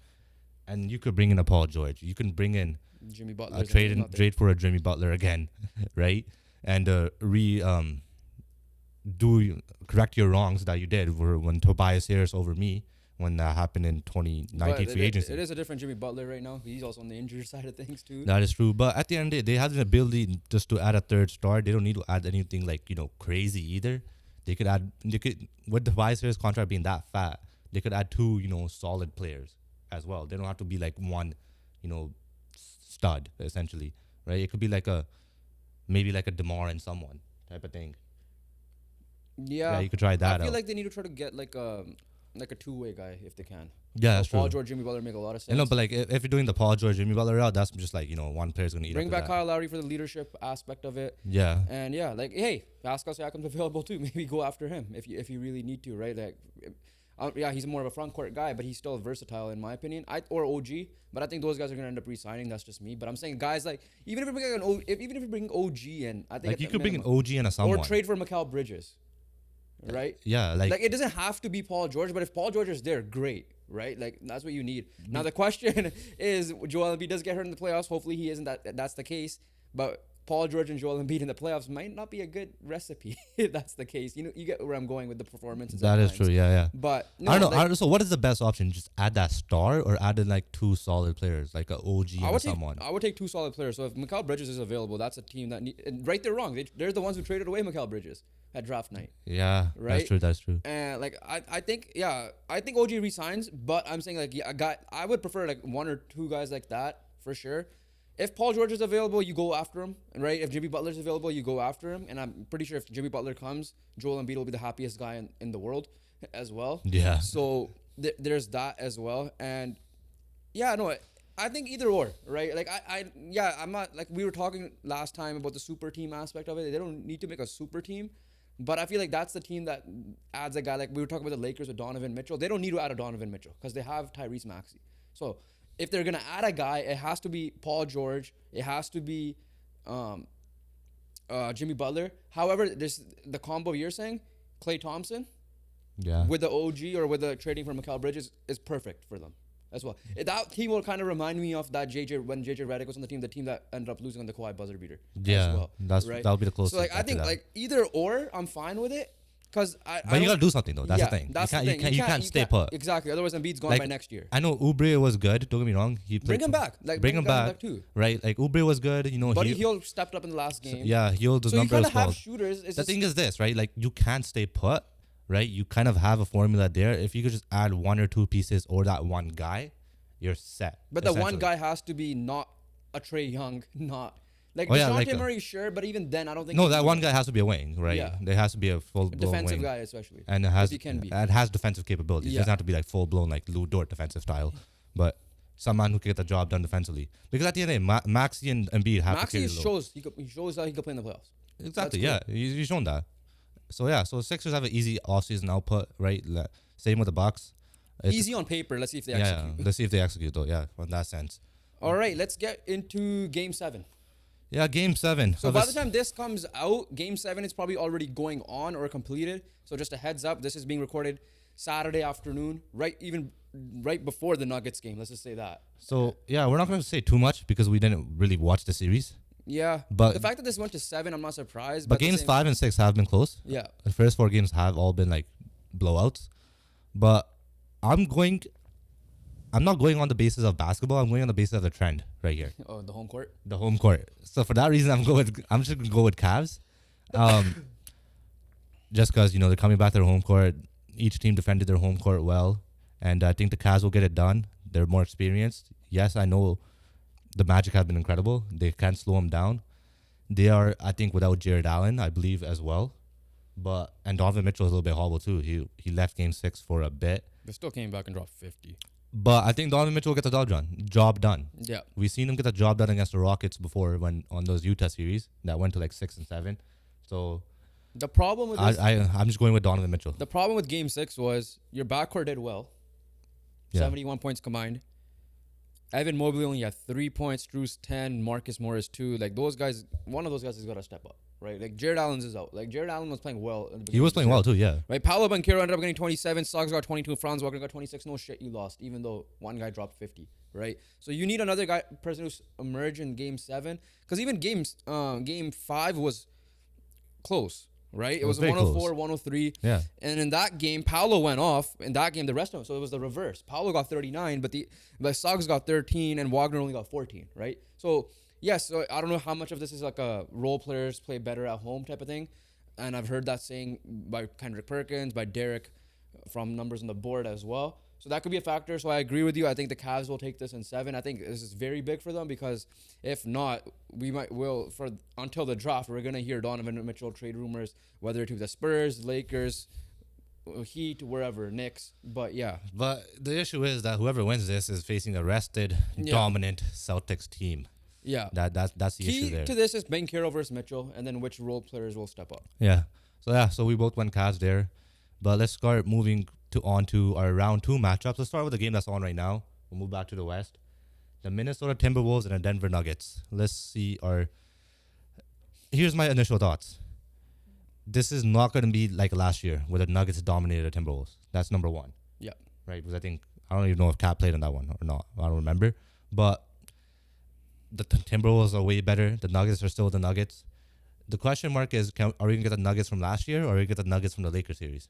[SPEAKER 1] And you could bring in a Paul George. You can bring in
[SPEAKER 2] Jimmy Butler.
[SPEAKER 1] Trade for a Jimmy Butler again, right? And correct your wrongs that you did when Tobias Harris over me when that happened in 2019 free agency.
[SPEAKER 2] It is a different Jimmy Butler right now. He's also on the injury side of things too.
[SPEAKER 1] That is true. But at the end of the day, they have the ability just to add a third star. They don't need to add anything like, crazy either. They could with Tobias Harris contract being that fat, they could add 2, solid players as well. They don't have to be like one, stud essentially, right? It could be maybe like a DeMar and someone type of thing.
[SPEAKER 2] Yeah,
[SPEAKER 1] you could try that out.
[SPEAKER 2] I feel like they need to try to get like a two-way guy if they can.
[SPEAKER 1] Yeah, that's true.
[SPEAKER 2] Paul George, Jimmy Butler make a lot of sense.
[SPEAKER 1] But like if you're doing the Paul George, Jimmy Butler route, that's just like, one player's gonna eat.
[SPEAKER 2] Bring back Kyle Lowry for the leadership aspect of it.
[SPEAKER 1] Yeah.
[SPEAKER 2] And yeah, like, hey, Pascal Siakam's available too. Maybe go after him if you really need to, right? Like, he's more of a front court guy, but he's still versatile in my opinion. Or OG, but I think those guys are gonna end up re-signing. That's just me. But I'm saying guys like even if you bring OG in, I think
[SPEAKER 1] like you could bring an OG and a someone
[SPEAKER 2] or trade for Mikal Bridges, right?
[SPEAKER 1] Yeah, like
[SPEAKER 2] it doesn't have to be Paul George, but if Paul George is there, great, right? Like that's what you need. Now the question is, Joel Embiid does get hurt in the playoffs. Hopefully he isn't. That's the case, but Paul George and Joel Embiid in the playoffs might not be a good recipe if that's the case. You get where I'm going with the performance.
[SPEAKER 1] That is true, yeah.
[SPEAKER 2] But
[SPEAKER 1] no, I don't know. So what is the best option? Just add that star or add in like 2 solid players, like an OG and someone?
[SPEAKER 2] I would take 2 solid players. So if Mikal Bridges is available, that's a team that right they're wrong. They're the ones who traded away Mikal Bridges at draft night.
[SPEAKER 1] Yeah, right? That's true.
[SPEAKER 2] And like I think OG resigns, but I'm saying like I would prefer like 1 or 2 guys like that for sure. If Paul George is available, you go after him, right? If Jimmy Butler is available, you go after him. And I'm pretty sure if Jimmy Butler comes, Joel Embiid will be the happiest guy in the world as well.
[SPEAKER 1] Yeah.
[SPEAKER 2] So there's that as well. And yeah, no, I think either or, right? Like I'm not, like we were talking last time about the super team aspect of it. They don't need to make a super team. But I feel like that's the team that adds a guy. Like we were talking about the Lakers with Donovan Mitchell. They don't need to add a Donovan Mitchell because they have Tyrese Maxey. So if they're going to add a guy, it has to be Paul George. It has to be Jimmy Butler. However, the combo you're saying, Klay Thompson, with the OG or with the trading for Mikal Bridges is perfect for them as well. That team will kind of remind me of that when JJ Redick was on the team that ended up losing on the Kawhi buzzer beater.
[SPEAKER 1] Yeah,
[SPEAKER 2] as well, right?
[SPEAKER 1] That'll be the closest.
[SPEAKER 2] So like I think like either or, I'm fine with it. But
[SPEAKER 1] you gotta do something though. That's the thing. You can't stay put.
[SPEAKER 2] Exactly. Otherwise, Embiid's gone by next year.
[SPEAKER 1] I know Oubre was good. Don't get me wrong.
[SPEAKER 2] Bring him back.
[SPEAKER 1] Bring him back too. Right. Like Oubre was good.
[SPEAKER 2] Buddy Hield stepped up in the last game.
[SPEAKER 1] Hield the number as well. So you kind of
[SPEAKER 2] have shooters.
[SPEAKER 1] The thing is this, right? Like you can't stay put. Right. You kind of have a formula there. If you could just add 1 or 2 pieces or that one guy, you're set.
[SPEAKER 2] But the one
[SPEAKER 1] essentially.
[SPEAKER 2] guy has to be not a Trae Young, not like
[SPEAKER 1] Oh, yeah,
[SPEAKER 2] DeJounte
[SPEAKER 1] like,
[SPEAKER 2] Murray, sure, but even then, I don't think
[SPEAKER 1] No,
[SPEAKER 2] he's
[SPEAKER 1] that
[SPEAKER 2] a
[SPEAKER 1] one guy has to be a wing, right?
[SPEAKER 2] Yeah.
[SPEAKER 1] There has to be a full blown
[SPEAKER 2] defensive
[SPEAKER 1] wing.
[SPEAKER 2] guy, especially.
[SPEAKER 1] And
[SPEAKER 2] If he can be.
[SPEAKER 1] it has defensive capabilities. It
[SPEAKER 2] Yeah.
[SPEAKER 1] doesn't have to be like full blown like Lou Dort defensive style, but someone who can get the job done defensively. Because at the end of the day, Maxey and Embiid have to carry
[SPEAKER 2] Maxey
[SPEAKER 1] the load.
[SPEAKER 2] he shows that he could play in the playoffs.
[SPEAKER 1] Exactly.
[SPEAKER 2] That's
[SPEAKER 1] Yeah, he's shown that. So yeah, so Sixers have an easy offseason output, right? Same with the Bucks. It's-
[SPEAKER 2] Easy on paper. Let's see if they
[SPEAKER 1] yeah,
[SPEAKER 2] execute.
[SPEAKER 1] yeah. Let's see if they execute though. Yeah, in that sense.
[SPEAKER 2] All right, let's get into Game 7.
[SPEAKER 1] Yeah, Game 7.
[SPEAKER 2] So by the time this comes out, Game 7 is probably already going on or completed. So just a heads up, this is being recorded Saturday afternoon, right before the Nuggets game. Let's just say that.
[SPEAKER 1] So yeah, we're not going to say too much because we didn't really watch the series.
[SPEAKER 2] Yeah,
[SPEAKER 1] But-
[SPEAKER 2] the fact that this went to 7, I'm not surprised.
[SPEAKER 1] But
[SPEAKER 2] at the
[SPEAKER 1] games
[SPEAKER 2] same-
[SPEAKER 1] 5 and 6 have been close.
[SPEAKER 2] Yeah,
[SPEAKER 1] The first 4 games have all been like blowouts. But I'm not going on the basis of basketball. I'm going on the basis of the trend right here,
[SPEAKER 2] oh, the home court.
[SPEAKER 1] the home court. So for that reason, I'm just gonna go with Cavs. Just because they're coming back to their home court. Each team defended their home court well, and I think the Cavs will get it done. They're more experienced. Yes, I know the Magic have been incredible. They can't slow them down. They are, I think, without Jared Allen, I believe as well. And Donovan Mitchell is a little bit horrible too. He left Game 6 for a bit.
[SPEAKER 2] They still came back and dropped 50.
[SPEAKER 1] But I think Donovan Mitchell will get the job done.
[SPEAKER 2] Yeah.
[SPEAKER 1] We've seen him get the job done against the Rockets before when on those Utah series that went to like 6 and 7. So
[SPEAKER 2] The problem with this,
[SPEAKER 1] I'm just going with Donovan Mitchell.
[SPEAKER 2] the problem with Game 6 was your backcourt did well.
[SPEAKER 1] Yeah.
[SPEAKER 2] 71 points combined. Evan Mobley only had 3 points. Strus 10. Marcus Morris 2. Like those guys, one of those guys has got to step up, right? Like Jared Allen's is out. Like Jared Allen was playing well. At the
[SPEAKER 1] He was playing well too, yeah.
[SPEAKER 2] Right, Paolo Banchero ended up getting 27. Suggs got 22. Franz Wagner got 26. No shit, you lost. Even though one guy dropped 50. Right, so you need another person who's emerged in Game 7 because even Game 5 was close. Right, it was
[SPEAKER 1] very
[SPEAKER 2] 104,
[SPEAKER 1] close.
[SPEAKER 2] 103.
[SPEAKER 1] Yeah.
[SPEAKER 2] And in that game, Paolo went off. In that game, the rest of them. So it was the reverse. Paolo got 39, but Suggs got 13, and Wagner only got 14. Right. So yes, so I don't know how much of this is like a role players play better at home type of thing, and I've heard that saying by Kendrick Perkins, by Derek, from Numbers on the Board as well. So that could be a factor. So I agree with you. I think the Cavs will take this in 7. I think this is very big for them because if not, until the draft, we're gonna hear Donovan Mitchell trade rumors, whether to the Spurs, Lakers, Heat, wherever, Knicks. But yeah,
[SPEAKER 1] But the issue is that whoever wins this is facing a rested,
[SPEAKER 2] Yeah.
[SPEAKER 1] dominant Celtics team.
[SPEAKER 2] yeah.
[SPEAKER 1] That's the issue
[SPEAKER 2] Key
[SPEAKER 1] there.
[SPEAKER 2] to this is Banchero versus Mitchell, and then which role players will step up.
[SPEAKER 1] Yeah. So we both went Cavs there. But let's start moving on to our round 2 matchups. Let's start with the game that's on right now. We'll move back to the West. The Minnesota Timberwolves and the Denver Nuggets. Let's see here's my initial thoughts. This is not going to be like last year where the Nuggets dominated the Timberwolves. That's number 1.
[SPEAKER 2] Yeah.
[SPEAKER 1] Right? Because I don't even know if Cat played on that one or not. I don't remember. But the Timberwolves are way better. The Nuggets are still the Nuggets. The question mark is, are we going to get the Nuggets from last year or are we going to get the Nuggets from the Lakers series?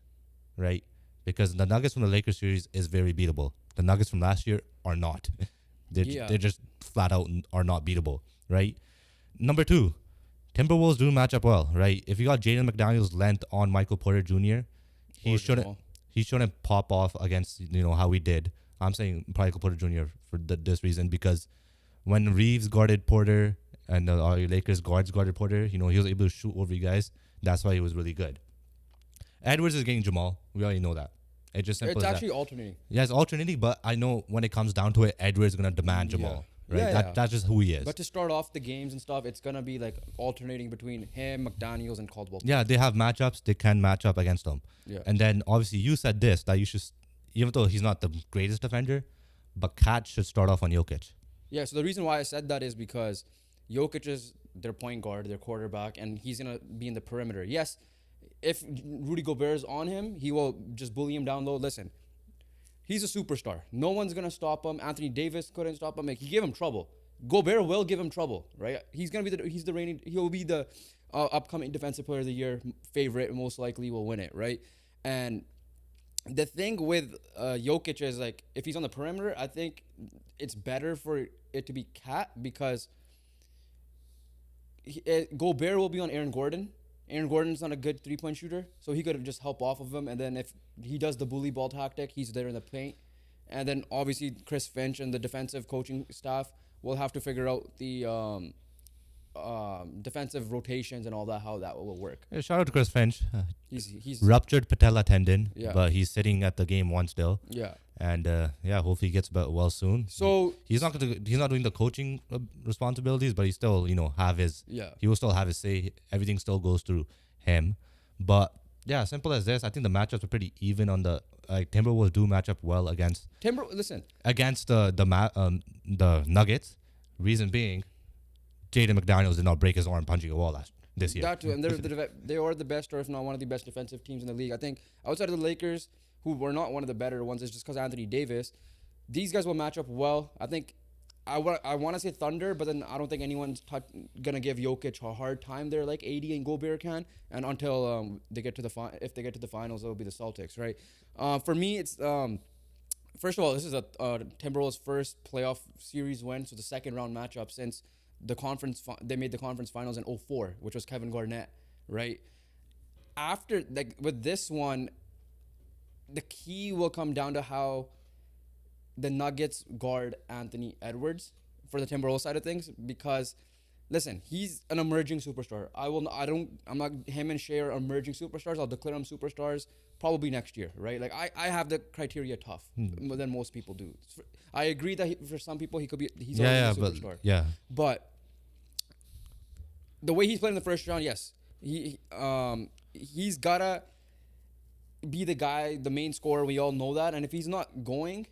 [SPEAKER 1] Right? Because the Nuggets from the Lakers series is very beatable. The Nuggets from last year are not. They're just flat out are not beatable. Right? Number 2, Timberwolves do match up well. Right? If you got Jaden McDaniels' length on Michael Porter Jr., he
[SPEAKER 2] Or
[SPEAKER 1] shouldn't
[SPEAKER 2] Jamal.
[SPEAKER 1] he shouldn't pop off against how we did. I'm saying Michael Porter Jr. for this reason because when Reeves guarded Porter and our Lakers guards guarded Porter, he was able to shoot over you guys. That's why he was really good. Edwards is getting Jamal. We already know that. It's just simple
[SPEAKER 2] It's
[SPEAKER 1] as
[SPEAKER 2] actually
[SPEAKER 1] that.
[SPEAKER 2] alternating.
[SPEAKER 1] Yeah, it's alternating, but I know when it comes down to it, Edwards is gonna demand Jamal. Right?
[SPEAKER 2] Yeah.
[SPEAKER 1] That's just who he is.
[SPEAKER 2] But to start off the games and stuff, it's gonna be like alternating between him, McDaniels, and Caldwell.
[SPEAKER 1] Yeah, they have matchups. They can match up against them.
[SPEAKER 2] Yeah.
[SPEAKER 1] And then obviously you said this that you should, even though he's not the greatest defender, but Cat should start off on Jokic.
[SPEAKER 2] Yeah, so the reason why I said that is because Jokic is their point guard, their quarterback, and he's going to be in the perimeter. Yes, if Rudy Gobert is on him, he will just bully him down low. Listen, he's a superstar. No one's going to stop him. Anthony Davis couldn't stop him. Like, he gave him trouble. Gobert will give him trouble, right? He'll be the upcoming defensive player of the year favorite, most likely will win it, right? And the thing with Jokic is, like, if he's on the perimeter, I think it's better for it to be Cat because Gobert will be on Aaron Gordon. Aaron Gordon's not a good three-point shooter, so he could just help off of him. And then if he does the bully ball tactic, he's there in the paint. and then obviously Chris Finch and the defensive coaching staff will have to figure out the defensive rotations and all that, how that will work.
[SPEAKER 1] Yeah, shout out to Chris Finch.
[SPEAKER 2] He's
[SPEAKER 1] Ruptured patella tendon,
[SPEAKER 2] Yeah.
[SPEAKER 1] but he's sitting at the game one still.
[SPEAKER 2] yeah.
[SPEAKER 1] And hopefully he gets well soon.
[SPEAKER 2] So
[SPEAKER 1] He's not doing the coaching responsibilities, but he still have his.
[SPEAKER 2] yeah.
[SPEAKER 1] He will still have his say. Everything still goes through him. But yeah, simple as this. I think the matchups are pretty even on the Timberwolves do match up well against
[SPEAKER 2] Listen,
[SPEAKER 1] the Nuggets. Reason being, Jaden McDaniels did not break his arm punching a wall this year.
[SPEAKER 2] that too, and they are the best, or if not one of the best defensive teams in the league. I think outside of the Lakers, who were not one of the better ones, it's just because Anthony Davis. These guys will match up well. I think I want to say Thunder, but then I don't think anyone's gonna give Jokic a hard time there like AD and Gobert can. And until they get to if they get to the finals, it'll be the Celtics, right? For me, it's first of all, this is a Timberwolves' first playoff series win, so the second round matchup since the conference. They made the conference finals in 2004, which was Kevin Garnett, right? After with this one, the key will come down to how the Nuggets guard Anthony Edwards for the Timberwolves side of things, because listen, he's an emerging superstar. I'm not him and Shea are emerging superstars. I'll declare them superstars probably next year, right? Like I have the criteria tough more than most people do. I agree that for some people he's already a superstar. But the way he's played in the first round, yes, he's gotta be the guy, the main scorer. We all know that, and if he's not going,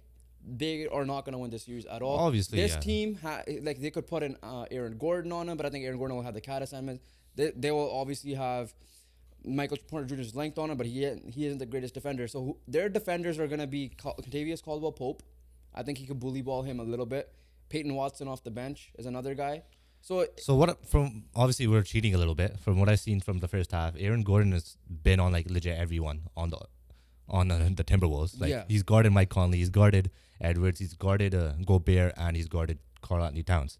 [SPEAKER 2] they are not going to win this series at all.
[SPEAKER 1] Obviously,
[SPEAKER 2] this team they could put in Aaron Gordon on him, but I think Aaron Gordon will have the cat assignment. They will obviously have Michael Porter Jr.'s length on him, but he isn't the greatest defender. So their defenders are going to be Kentavious Caldwell-Pope. I think he could bully ball him a little bit. Peyton Watson off the bench is another guy. So
[SPEAKER 1] what from obviously we're cheating a little bit from what I've seen from the first half. Aaron Gordon has been on legit everyone on the Timberwolves. He's guarded Mike Conley, he's guarded Edwards, he's guarded Gobert, and he's guarded Karl-Anthony Towns.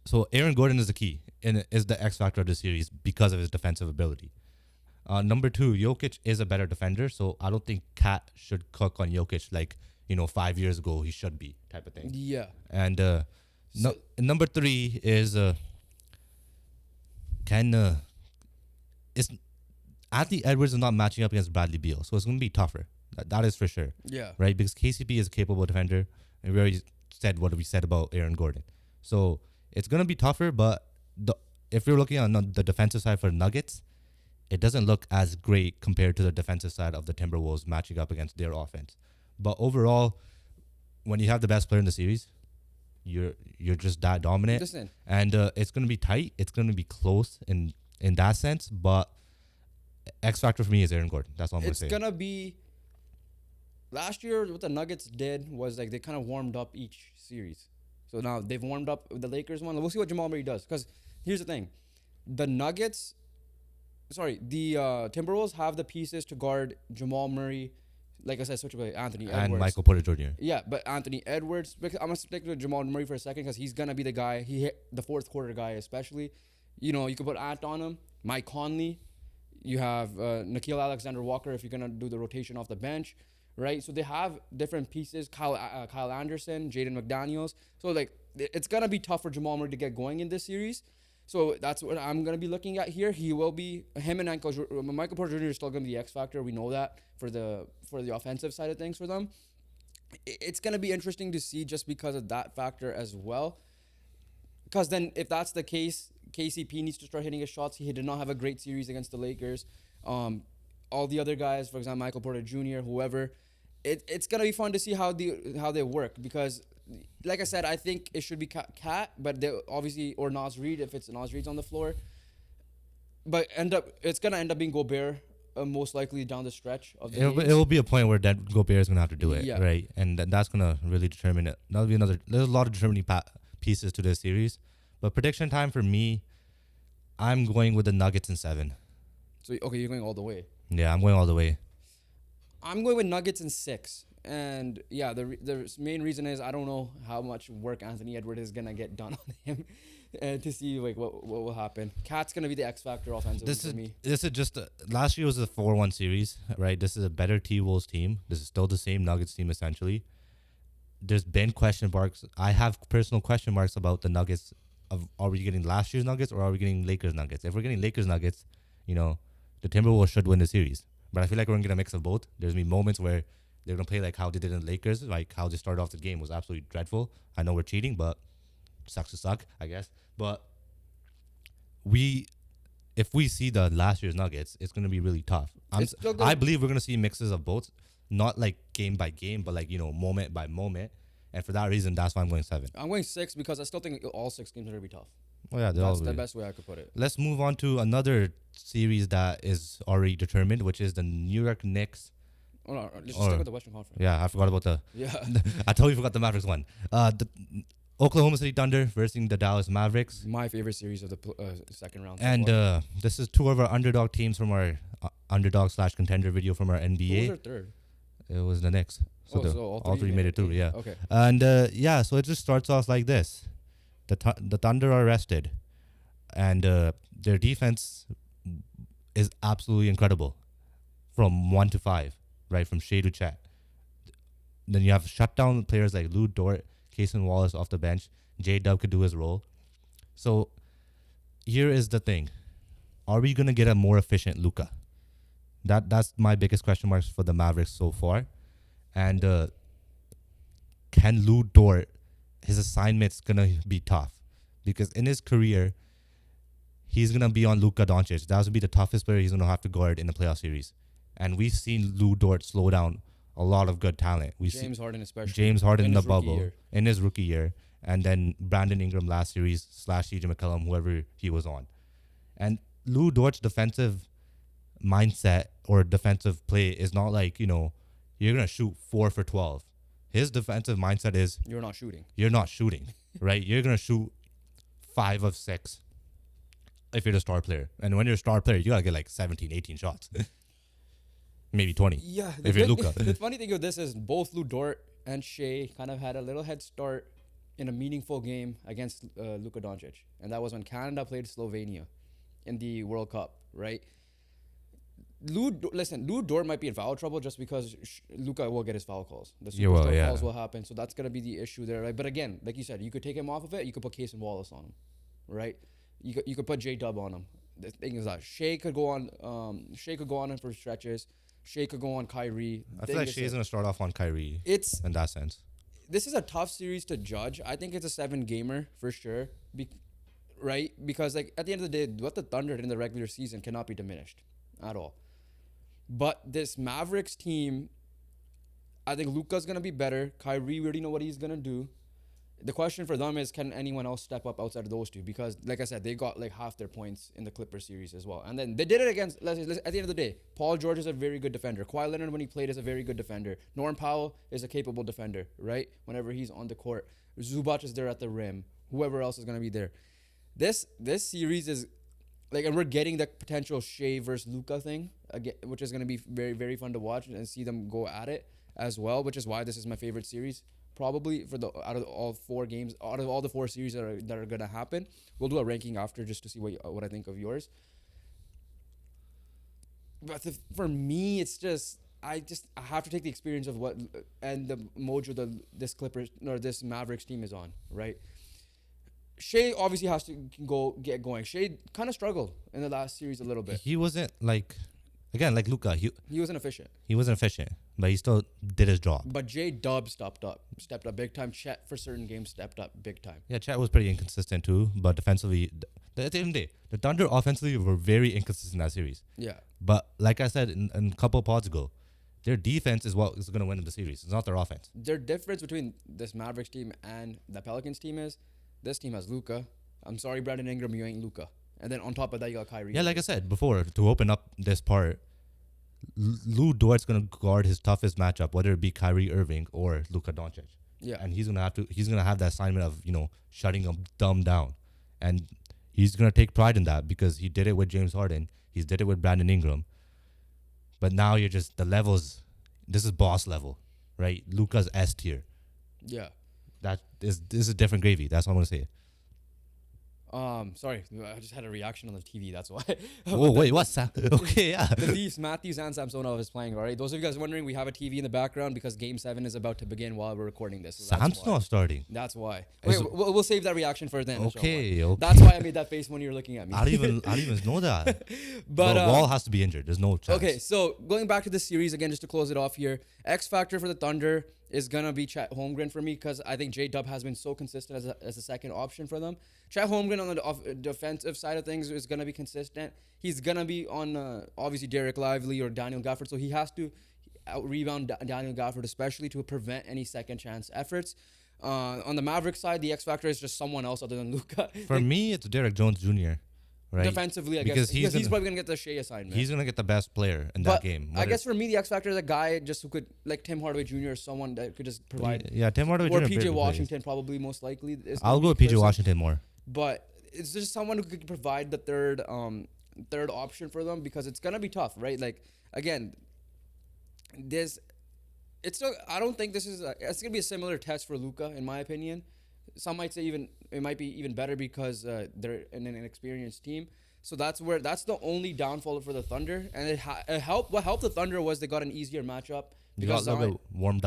[SPEAKER 1] So Aaron Gordon is the key and is the X factor of the series because of his defensive ability. Number 2, Jokic is a better defender, so I don't think Kat should cook on Jokic 5 years ago he should be type of thing.
[SPEAKER 2] Yeah.
[SPEAKER 1] And number 3 is Anthony Edwards is not matching up against Bradley Beal, so it's going to be tougher. That is for sure.
[SPEAKER 2] Yeah.
[SPEAKER 1] Right? Because KCP is a capable defender, and we already said what we said about Aaron Gordon. So it's going to be tougher, but if you're looking on the defensive side for Nuggets, it doesn't look as great compared to the defensive side of the Timberwolves matching up against their offense. But overall, when you have the best player in the series, you're just that dominant.
[SPEAKER 2] Listen.
[SPEAKER 1] And it's going to be tight. It's going to be close in that sense, but X factor for me is Aaron Gordon. That's all I'm going to say.
[SPEAKER 2] It's going to be... Last year, what the Nuggets did was they kind of warmed up each series. So now they've warmed up the Lakers one. We'll see what Jamal Murray does. Because here's the thing. The Timberwolves have the pieces to guard Jamal Murray. Like I said, switch away Anthony Edwards.
[SPEAKER 1] And Michael Porter Jr.
[SPEAKER 2] Yeah, but Anthony Edwards, I'm going to stick with Jamal Murray for a second because he's going to be the guy. He hit the fourth quarter guy especially. You could put Ant on him. Mike Conley. You have Nickeil Alexander-Walker if you're going to do the rotation off the bench. Right, so they have different pieces. Kyle Anderson, Jaden McDaniels. So it's gonna be tough for Jamal Murray to get going in this series. So that's what I'm gonna be looking at here. He will be him and Michael Porter Jr. is still gonna be the X factor. We know that for the offensive side of things for them. It's gonna be interesting to see just because of that factor as well. Because then if that's the case, KCP needs to start hitting his shots. He did not have a great series against the Lakers. All the other guys, for example, Michael Porter Jr., whoever. It's gonna be fun to see how they work because, like I said, I think it should be Cat, but they obviously or Naz Reid if it's Naz Reid's on the floor. But it's gonna end up being Gobert most likely down the stretch of the.
[SPEAKER 1] It will be a point where that Gobert is gonna have to do it,
[SPEAKER 2] Yeah.
[SPEAKER 1] right? And that's gonna really determine it. That'll be another. There's a lot of determining pieces to this series, but prediction time for me, I'm going with the Nuggets in 7.
[SPEAKER 2] So okay, you're going all the way.
[SPEAKER 1] Yeah, I'm going all the way.
[SPEAKER 2] I'm going with Nuggets in 6. And yeah, the main reason is I don't know how much work Anthony Edwards is gonna get done on him, and to see like what will happen. Cat's gonna be the X factor offensively for me.
[SPEAKER 1] This is just last year was a 4-1 series, right? This is a better T-Wolves team. This is still the same Nuggets team essentially. There's been question marks. I have personal question marks about the Nuggets. Are we getting last year's Nuggets or are we getting Lakers Nuggets? If we're getting Lakers Nuggets, the Timberwolves should win the series. But I feel like we're gonna get a mix of both. There's gonna be moments where they're gonna play like how they did in the Lakers, like how they started off the game was absolutely dreadful. I know we're cheating, but sucks to suck, I guess. But if we see the last year's Nuggets, it's gonna be really tough. I believe we're gonna see mixes of both, not like game by game, but like moment by moment. And for that reason, that's why I'm going 7.
[SPEAKER 2] I'm going 6 because I still think all 6 games are gonna be tough.
[SPEAKER 1] Oh yeah,
[SPEAKER 2] that's the best way I could put it.
[SPEAKER 1] Let's move on to another series that is already determined, which is the New York Knicks.
[SPEAKER 2] Oh no, let's just stick with the Western Conference.
[SPEAKER 1] Yeah, I forgot about the.
[SPEAKER 2] Yeah.
[SPEAKER 1] I totally forgot the Mavericks one. The Oklahoma City Thunder versus the Dallas Mavericks.
[SPEAKER 2] My favorite series of the second round.
[SPEAKER 1] And this is 2 of our underdog teams from our underdog/contender video from our NBA.
[SPEAKER 2] Who was our third?
[SPEAKER 1] It was the Knicks. So, all three made it through, yeah.
[SPEAKER 2] Okay.
[SPEAKER 1] And so it just starts off like this. The Thunder are rested. And their defense is absolutely incredible. From 1 to 5, right? From Shea to Chet. Then you have shutdown players like Lou Dort, Cason Wallace off the bench. J-Dub could do his role. So here is the thing. Are we going to get a more efficient Luka? That's my biggest question marks for the Mavericks so far. And can Lou Dort, his assignment's going to be tough. Because in his career, he's going to be on Luka Doncic. That would be the toughest player he's going to have to guard in the playoff series. And we've seen Lou Dort slow down a lot of good talent.
[SPEAKER 2] James Harden especially.
[SPEAKER 1] James Harden in the bubble. In his rookie year. And then Brandon Ingram last series / CJ McCollum, whoever he was on. And Lou Dort's defensive mindset or defensive play is not like, you're going to shoot 4 for 12. His defensive mindset is...
[SPEAKER 2] You're not shooting.
[SPEAKER 1] You're not shooting, right? You're going to shoot 5 of 6 if you're the star player. And when you're a star player, you got to get like 17, 18 shots. Maybe 20.
[SPEAKER 2] Yeah.
[SPEAKER 1] If you're Luka.
[SPEAKER 2] The funny thing of this is both Lou Dort and Shea kind of had a little head start in a meaningful game against Luka Doncic. And that was when Canada played Slovenia in the World Cup, right? Lou Dort might be in foul trouble just because Luka will get his foul calls. The superstar calls will happen. So that's going to be the issue there, right? But again, like you said, you could take him off of it. You could put Cason Wallace on him, right? You could put J-Dub on him. The thing is that Shea could go on him for stretches. Shea could go on Kyrie.
[SPEAKER 1] I feel like Shea's going to start off on Kyrie in that sense.
[SPEAKER 2] This is a tough series to judge. I think it's a 7-gamer for sure, right? Because like at the end of the day, what the Thunder did in the regular season cannot be diminished at all. But this Mavericks team, I think Luka's going to be better. Kyrie, we already know what he's going to do. The question for them is, can anyone else step up outside of those two? Because, like I said, they got like half their points in the Clippers series as well. And then they did it against, at the end of the day, Paul George is a very good defender. Kawhi Leonard, when he played, is a very good defender. Norm Powell is a capable defender, right? Whenever he's on the court. Zubac is there at the rim. Whoever else is going to be there. This series is... Like, and we're getting the potential Shea versus Luka thing, again, which is going to be very, very fun to watch and see them go at it as well, which is why this is my favorite series. Probably out of all the 4 series that are going to happen. We'll do a ranking after just to see what I think of yours. But for me, it's just I have to take the experience of what and the mojo this Mavericks team is on, right? Shea obviously has to get going. Shea kind of struggled in the last series a little bit.
[SPEAKER 1] He wasn't like Luka.
[SPEAKER 2] He wasn't efficient.
[SPEAKER 1] He wasn't efficient, but he still did his job.
[SPEAKER 2] But J-Dub stepped up big time. Chet for certain games stepped up big time.
[SPEAKER 1] Yeah, Chet was pretty inconsistent too, but defensively, at the end of the day, the Thunder offensively were very inconsistent in that series.
[SPEAKER 2] Yeah.
[SPEAKER 1] But like I said in a couple of pods ago, their defense is what is going to win the series. It's not their offense.
[SPEAKER 2] Their difference between this Mavericks team and the Pelicans team is this team has Luka. I'm sorry, Brandon Ingram, you ain't Luka. And then on top of that, you got Kyrie.
[SPEAKER 1] Yeah, like I said before, to open up this part, Lou Dort's going to guard his toughest matchup, whether it be Kyrie Irving or Luka Doncic.
[SPEAKER 2] Yeah.
[SPEAKER 1] And he's going to have that assignment of, shutting them dumb down. And he's going to take pride in that because he did it with James Harden. He's did it with Brandon Ingram. But now you're just, the levels, this is boss level, right? Luka's S tier.
[SPEAKER 2] Yeah.
[SPEAKER 1] This is different gravy. That's what I'm gonna say.
[SPEAKER 2] Sorry, I just had a reaction on the TV. That's why.
[SPEAKER 1] Oh wait, what's that? Okay, yeah.
[SPEAKER 2] The Leafs, Matthews and Samsonov is playing. All right, those of you guys wondering, we have a TV in the background because Game 7 is about to begin while we're recording this. So that's why.
[SPEAKER 1] Samsonov starting.
[SPEAKER 2] That's why.
[SPEAKER 1] Is-
[SPEAKER 2] Wait, we'll save that reaction for then.
[SPEAKER 1] Okay.
[SPEAKER 2] That's why I made that face when you were looking at me.
[SPEAKER 1] I don't even know that.
[SPEAKER 2] But
[SPEAKER 1] But Wall has to be injured. There's no chance.
[SPEAKER 2] okay, so going back to the series again, just to close it off here, X factor for the Thunder is gonna be Chet Holmgren for me because I think J Dub has been so consistent as a second option for them. Chet Holmgren on the defensive side of things is gonna be consistent. He's gonna be on obviously Derek Lively or Daniel Gafford, so he has to rebound Daniel Gafford, especially to prevent any second chance efforts. On the Mavericks side, the X factor is just someone else other than Luka.
[SPEAKER 1] For me, it's Derek Jones Jr. Right?
[SPEAKER 2] Defensively, I
[SPEAKER 1] Because
[SPEAKER 2] guess he's probably gonna get the Shea assignment.
[SPEAKER 1] He's gonna get the best player in that game.
[SPEAKER 2] I guess for me, the X factor is a guy just who could, like Tim Hardaway Jr. or someone that could just provide.
[SPEAKER 1] Yeah, Tim Hardaway
[SPEAKER 2] Or
[SPEAKER 1] Jr.
[SPEAKER 2] PJ
[SPEAKER 1] barely
[SPEAKER 2] Washington,
[SPEAKER 1] plays.
[SPEAKER 2] probably most likely.
[SPEAKER 1] I'll go with PJ Washington more.
[SPEAKER 2] But it's just someone who could provide the third option for them because it's gonna be tough, right? Like again, it's still. I don't think this is. It's gonna be a similar test for Luka, in my opinion. Some might say it might be even better because they're an inexperienced team. So that's the only downfall for the Thunder, and it helped. What helped the Thunder was they got an easier matchup
[SPEAKER 1] They got a little bit warmed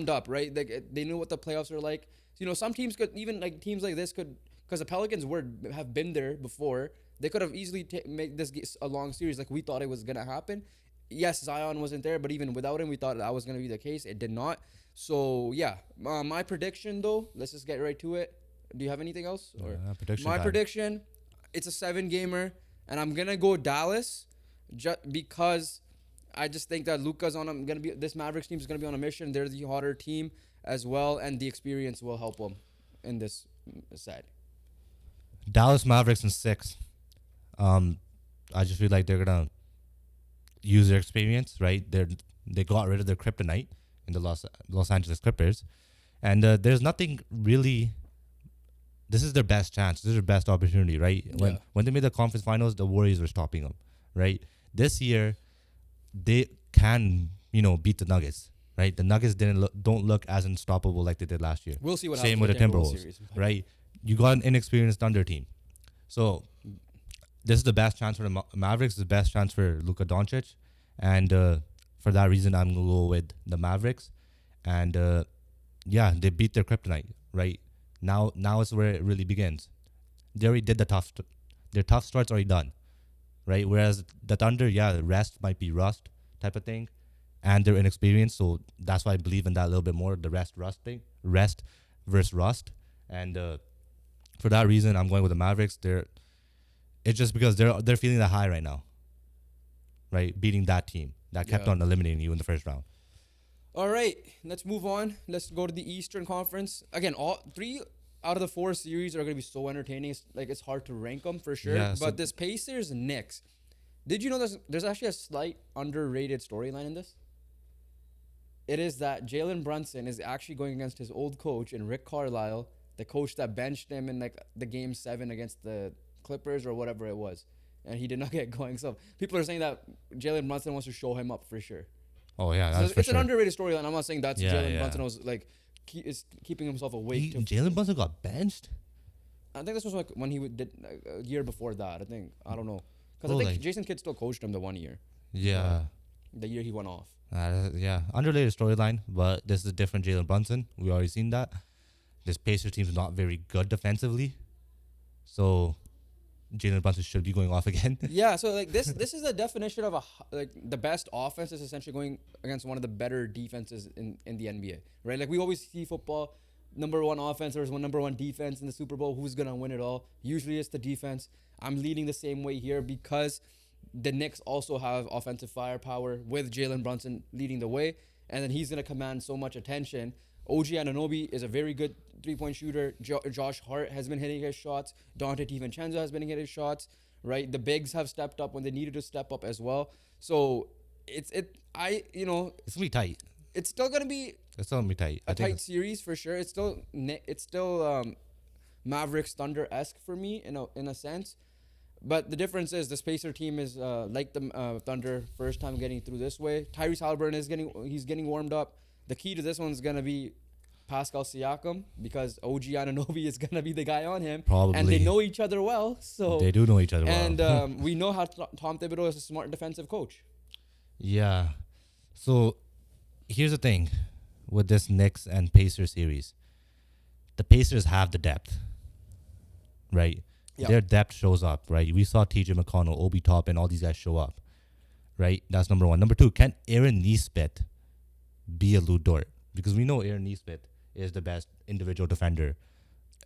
[SPEAKER 1] up.
[SPEAKER 2] right? They knew what the playoffs are like. You know, some teams could even like teams like this could, because the Pelicans have been there before. They could have easily made this a long series like we thought it was gonna happen. Yes, Zion wasn't there, but even without him, we thought that was gonna be the case. It did not. So yeah, my prediction though. Let's just get right to it. Do you have anything else? Or
[SPEAKER 1] Prediction
[SPEAKER 2] my
[SPEAKER 1] time.
[SPEAKER 2] prediction. It's a 7-gamer, and I'm gonna go Dallas, just because I just think that Luka's on. This Mavericks team is gonna be on a mission. They're the hotter team as well, and the experience will help them in this side.
[SPEAKER 1] Dallas Mavericks in 6. I just feel like they're gonna use their experience, right? They got rid of their kryptonite in the Los Angeles Clippers, and there's nothing really. This is their best chance. This is their best opportunity, right? When they made the conference finals, the Warriors were stopping them, right? This year, they can beat the Nuggets, right? The Nuggets don't look as unstoppable like they did last year.
[SPEAKER 2] We'll see what
[SPEAKER 1] Same
[SPEAKER 2] happens
[SPEAKER 1] with the Timberwolves,
[SPEAKER 2] series.
[SPEAKER 1] right? You got an inexperienced Thunder team, so this is the best chance for the Mavericks. The best chance for Luka Doncic, and for that reason, I'm gonna go with the Mavericks. And yeah, they beat their kryptonite, right? Now is where it really begins. They already did their tough start's already done, right? Whereas the Thunder, the rest might be rust type of thing, and they're inexperienced, so that's why I believe in that a little bit more. The rest versus rust, and for that reason, I'm going with the Mavericks. It's just because they're feeling the high right now, right? Beating that team that kept on eliminating you in the first round.
[SPEAKER 2] All right, let's move on. Let's go to the Eastern Conference. Again, all 3 out of the 4 series are going to be so entertaining. It's hard to rank them for sure.
[SPEAKER 1] Yeah,
[SPEAKER 2] but this Pacers Knicks, did you know there's actually a slight underrated storyline in this? It is that Jalen Brunson is actually going against his old coach and Rick Carlisle, the coach that benched him in the Game 7 against the Clippers or whatever it was, and he did not get going. So people are saying that Jalen Brunson wants to show him up for sure.
[SPEAKER 1] Oh yeah,
[SPEAKER 2] So
[SPEAKER 1] that's for
[SPEAKER 2] it's
[SPEAKER 1] sure.
[SPEAKER 2] an underrated storyline. I'm not saying that's Jalen
[SPEAKER 1] Yeah.
[SPEAKER 2] Brunson was is keeping himself awake.
[SPEAKER 1] Jalen Brunson got benched.
[SPEAKER 2] I think this was when he did a year before that. I don't know, because
[SPEAKER 1] Oh,
[SPEAKER 2] I think Jason Kidd still coached him the 1 year.
[SPEAKER 1] Yeah.
[SPEAKER 2] The year he went off.
[SPEAKER 1] Unrelated storyline, but this is a different Jalen Brunson. We already seen that. This Pacers team's not very good defensively, so Jalen Brunson should be going off again.
[SPEAKER 2] Yeah, so this is the definition of the best offense is essentially going against one of the better defenses in the NBA, right? Like we always see football, number 1 offense or number 1 defense in the Super Bowl. Who's gonna win it all? Usually it's the defense. I'm leading the same way here because the Knicks also have offensive firepower with Jalen Brunson leading the way, and then he's gonna command so much attention. OG Anunoby is a very good 3-point shooter. Josh Hart has been hitting his shots. Dante DiVincenzo has been hitting his shots. Right, the bigs have stepped up when they needed to step up as well. So it's
[SPEAKER 1] gonna be tight.
[SPEAKER 2] It's still gonna be
[SPEAKER 1] tight.
[SPEAKER 2] a tight series for sure. It's still Mavericks Thunder-esque for me in a sense. But the difference is this Pacer team is like the Thunder first time getting through this way. Tyrese Haliburton is getting warmed up. The key to this one's gonna be Pascal Siakam, because OG Anunoby is gonna be the guy on him,
[SPEAKER 1] Probably.
[SPEAKER 2] and they know each other well. So
[SPEAKER 1] They do know each other
[SPEAKER 2] and
[SPEAKER 1] well.
[SPEAKER 2] we know how Tom Thibodeau is a smart defensive coach.
[SPEAKER 1] Yeah. So here's the thing with this Knicks and Pacers series. The Pacers have the depth, right?
[SPEAKER 2] Yeah.
[SPEAKER 1] Their depth shows up, right? We saw TJ McConnell, Obi Toppin, all these guys show up, right? That's number one. Number two, can Aaron Nesmith be a Lou Dort? Because we know Aaron Nesmith is the best individual defender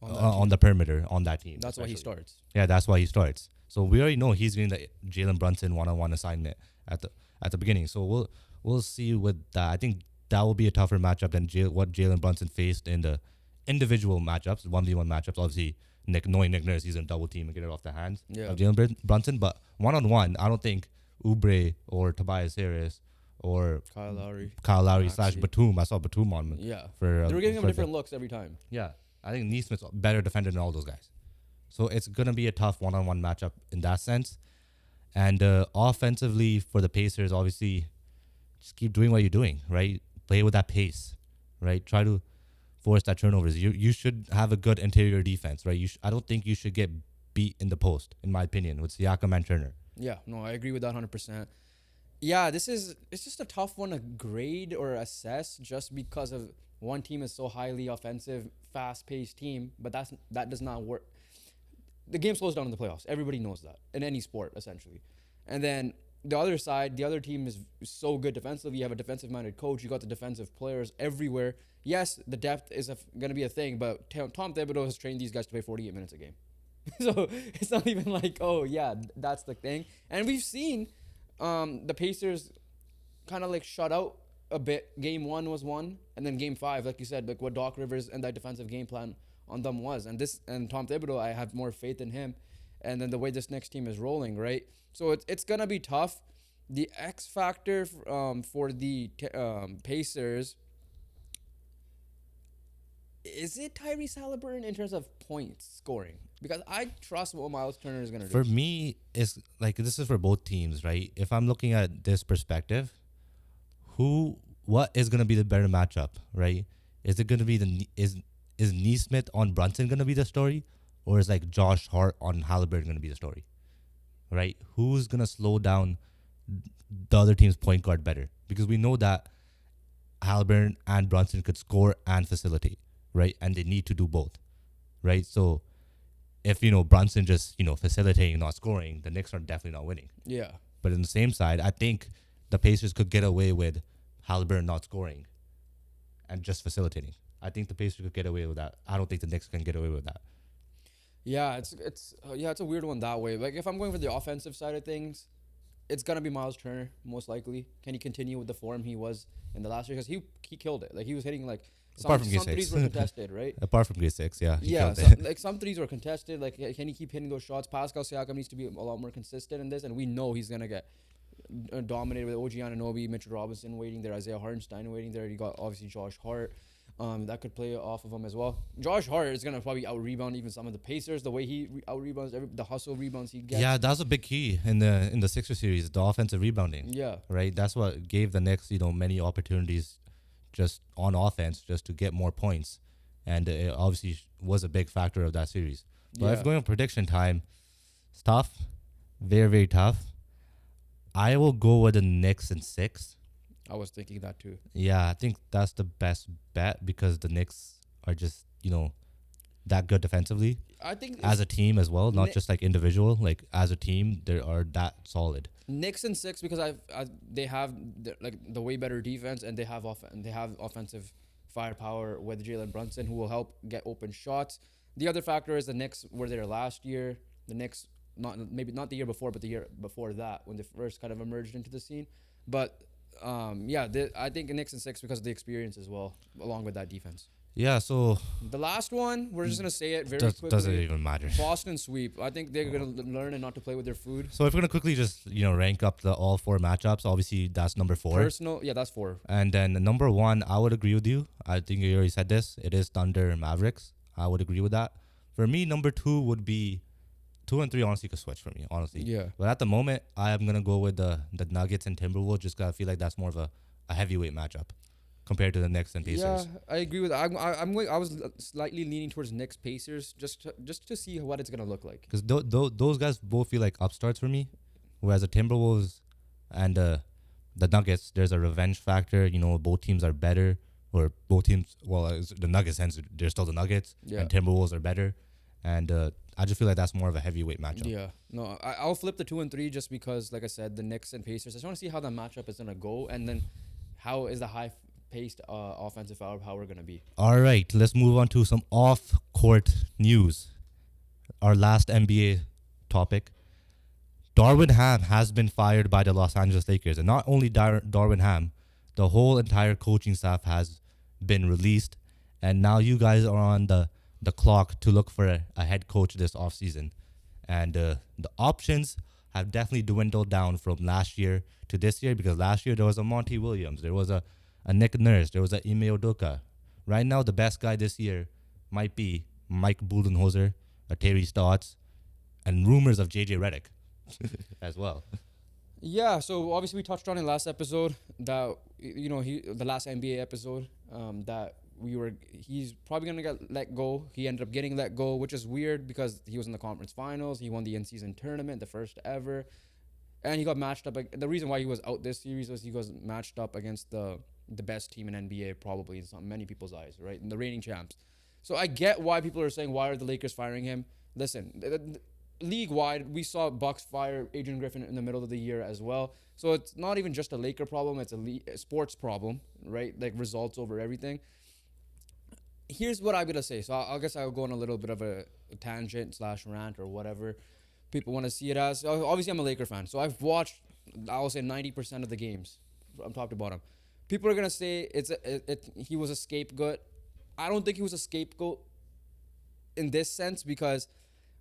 [SPEAKER 1] on the perimeter on that team.
[SPEAKER 2] That's why he
[SPEAKER 1] especially.
[SPEAKER 2] starts.
[SPEAKER 1] Yeah, that's why he starts. So we already know he's getting the Jalen Brunson one-on-one assignment at the beginning. So we'll see with that. I think that will be a tougher matchup than what Jalen Brunson faced in the individual matchups, 1v1 matchups. Obviously, knowing Nick Nurse, he's going to double team and get it off the hands of Jalen Brunson. But one-on-one, I don't think Oubre or Tobias Harris or
[SPEAKER 2] Kyle Lowry
[SPEAKER 1] / Batum. I saw Batum on.
[SPEAKER 2] Yeah.
[SPEAKER 1] For,
[SPEAKER 2] they were giving him different looks every time.
[SPEAKER 1] Yeah. I think Neesmith's a better defender than all those guys. So it's going to be a tough one-on-one matchup in that sense. And offensively for the Pacers, obviously, just keep doing what you're doing, right? Play with that pace, right? Try to force that turnovers. You should have a good interior defense, right? I don't think you should get beat in the post, in my opinion, with Siakam and Turner.
[SPEAKER 2] Yeah, no, I agree with that 100%. Yeah, it's just a tough one to grade or assess just because of one team is so highly offensive, fast-paced team, but that does not work. The game slows down in the playoffs. Everybody knows that in any sport, essentially. And then the other side, the other team is so good defensively. You have a defensive-minded coach. You got the defensive players everywhere. Yes, the depth is going to be a thing, but Tom Thibodeau has trained these guys to play 48 minutes a game. So it's not even like, oh, yeah, that's the thing. And we've seen the Pacers kind of like shut out a bit. Game 1 was one, and then Game 5, like you said, like what Doc Rivers and that defensive game plan on them was. And Tom Thibodeau, I have more faith in him. And then the way this next team is rolling, right? So it's going to be tough. The X factor for the Pacers, is it Tyrese Halliburton in terms of points scoring? Because I trust what Miles Turner is going to do.
[SPEAKER 1] For me, it's like this is for both teams, right? If I'm looking at this perspective, what is going to be the better matchup, right? Is it going to be is Nesmith on Brunson going to be the story? Or is like Josh Hart on Halliburton going to be the story, right? Who's going to slow down the other team's point guard better? Because we know that Halliburton and Brunson could score and facilitate, right? And they need to do both, right? So if, Brunson just, facilitating, not scoring, the Knicks are definitely not winning.
[SPEAKER 2] Yeah.
[SPEAKER 1] But on the same side, I think the Pacers could get away with Halliburton not scoring and just facilitating. I think the Pacers could get away with that. I don't think the Knicks can get away with that.
[SPEAKER 2] Yeah, it's a weird one that way. Like if I'm going for the offensive side of things, it's gonna be Miles Turner most likely. Can he continue with the form he was in the last year? Because he killed it. Like he was hitting like some threes were contested, right?
[SPEAKER 1] Apart from Game 6, yeah.
[SPEAKER 2] Like some threes were contested. Like can he keep hitting those shots? Pascal Siakam needs to be a lot more consistent in this, and we know he's gonna get dominated with OG Anunoby, Mitchell Robinson waiting there, Isaiah Hartenstein waiting there. You got obviously Josh Hart. That could play off of him as well. Josh Hart is gonna probably out rebound even some of the Pacers. The way he out rebounds the hustle rebounds he gets.
[SPEAKER 1] Yeah, that's a big key in the Sixers series, the offensive rebounding.
[SPEAKER 2] Yeah,
[SPEAKER 1] right. That's what gave the Knicks many opportunities, just on offense, just to get more points, and it obviously was a big factor of that series. But if going on prediction time, it's tough, very very tough. I will go with the Knicks in 6.
[SPEAKER 2] I was thinking that too.
[SPEAKER 1] Yeah, I think that's the best bet because the Knicks are just, that good defensively.
[SPEAKER 2] I think
[SPEAKER 1] as a team as well, not just like individual. Like as a team, they are that solid.
[SPEAKER 2] Knicks in 6 because they have the way better defense and they have offensive firepower with Jalen Brunson who will help get open shots. The other factor is the Knicks were there last year. The Knicks maybe not the year before, but the year before that when they first kind of emerged into the scene. But I think Knicks in 6 because of the experience as well, along with that defense.
[SPEAKER 1] Yeah, so
[SPEAKER 2] the last one, we're just gonna say it very quickly.
[SPEAKER 1] Doesn't even matter.
[SPEAKER 2] Boston sweep. I think they're gonna learn and not to play with their food.
[SPEAKER 1] So if we're gonna quickly just rank up all 4 matchups, obviously that's number 4.
[SPEAKER 2] That's 4.
[SPEAKER 1] And then number 1, I would agree with you. I think you already said this. It is Thunder and Mavericks. I would agree with that. For me, number 2 would be 2 and 3. Honestly, could switch for me. Honestly,
[SPEAKER 2] yeah.
[SPEAKER 1] But at the moment, I am gonna go with the Nuggets and Timberwolves. Just gotta feel like that's more of a heavyweight matchup. compared to the Knicks and Pacers.
[SPEAKER 2] Yeah, I agree with that. I was slightly leaning towards Knicks Pacers just to see what it's gonna look like.
[SPEAKER 1] Because those guys both feel like upstarts for me, whereas the Timberwolves and the Nuggets, there's a revenge factor. You know, both teams are better, or both teams. Well, the Nuggets, hence they're still the Nuggets,
[SPEAKER 2] Yeah.
[SPEAKER 1] and Timberwolves are better, and I just feel like that's more of a heavyweight matchup.
[SPEAKER 2] Yeah, no, I'll flip the 2 and 3 just because, like I said, the Knicks and Pacers. I just want to see how the matchup is gonna go, and then how is the high-paced offensive power gonna be.
[SPEAKER 1] All right, let's move on to some off-court news. Our last NBA topic. Darvin Ham has been fired by the Los Angeles Lakers. And not only Darvin Ham, the whole entire coaching staff has been released. And now you guys are on the clock to look for a head coach this offseason. And the options have definitely dwindled down from last year to this year, because last year there was a Monty Williams, there was a Nick Nurse, there was a Ime Udoka. Right now, the best guy this year might be Mike Budenholzer, or Terry Stotts, and rumors of JJ Redick as well.
[SPEAKER 2] Yeah, so obviously we touched on in last episode that the last NBA episode that he's probably gonna get let go. He ended up getting let go, which is weird because he was in the conference finals. He won the in-season tournament, the first ever, and he got matched up. The reason why he was out this series was he was matched up against the best team in NBA, probably in many people's eyes, right? And the reigning champs. So I get why people are saying, why are the Lakers firing him? Listen, league-wide, we saw Bucks fire Adrian Griffin in the middle of the year as well. So it's not even just a Laker problem, it's a sports problem, right? Like results over everything. Here's what I'm going to say. So I guess I'll go on a little bit of a tangent / rant or whatever people want to see it as. Obviously, I'm a Laker fan. So I've watched, I will say, 90% of the games from top to bottom. People are going to say he was a scapegoat. I don't think he was a scapegoat in this sense, because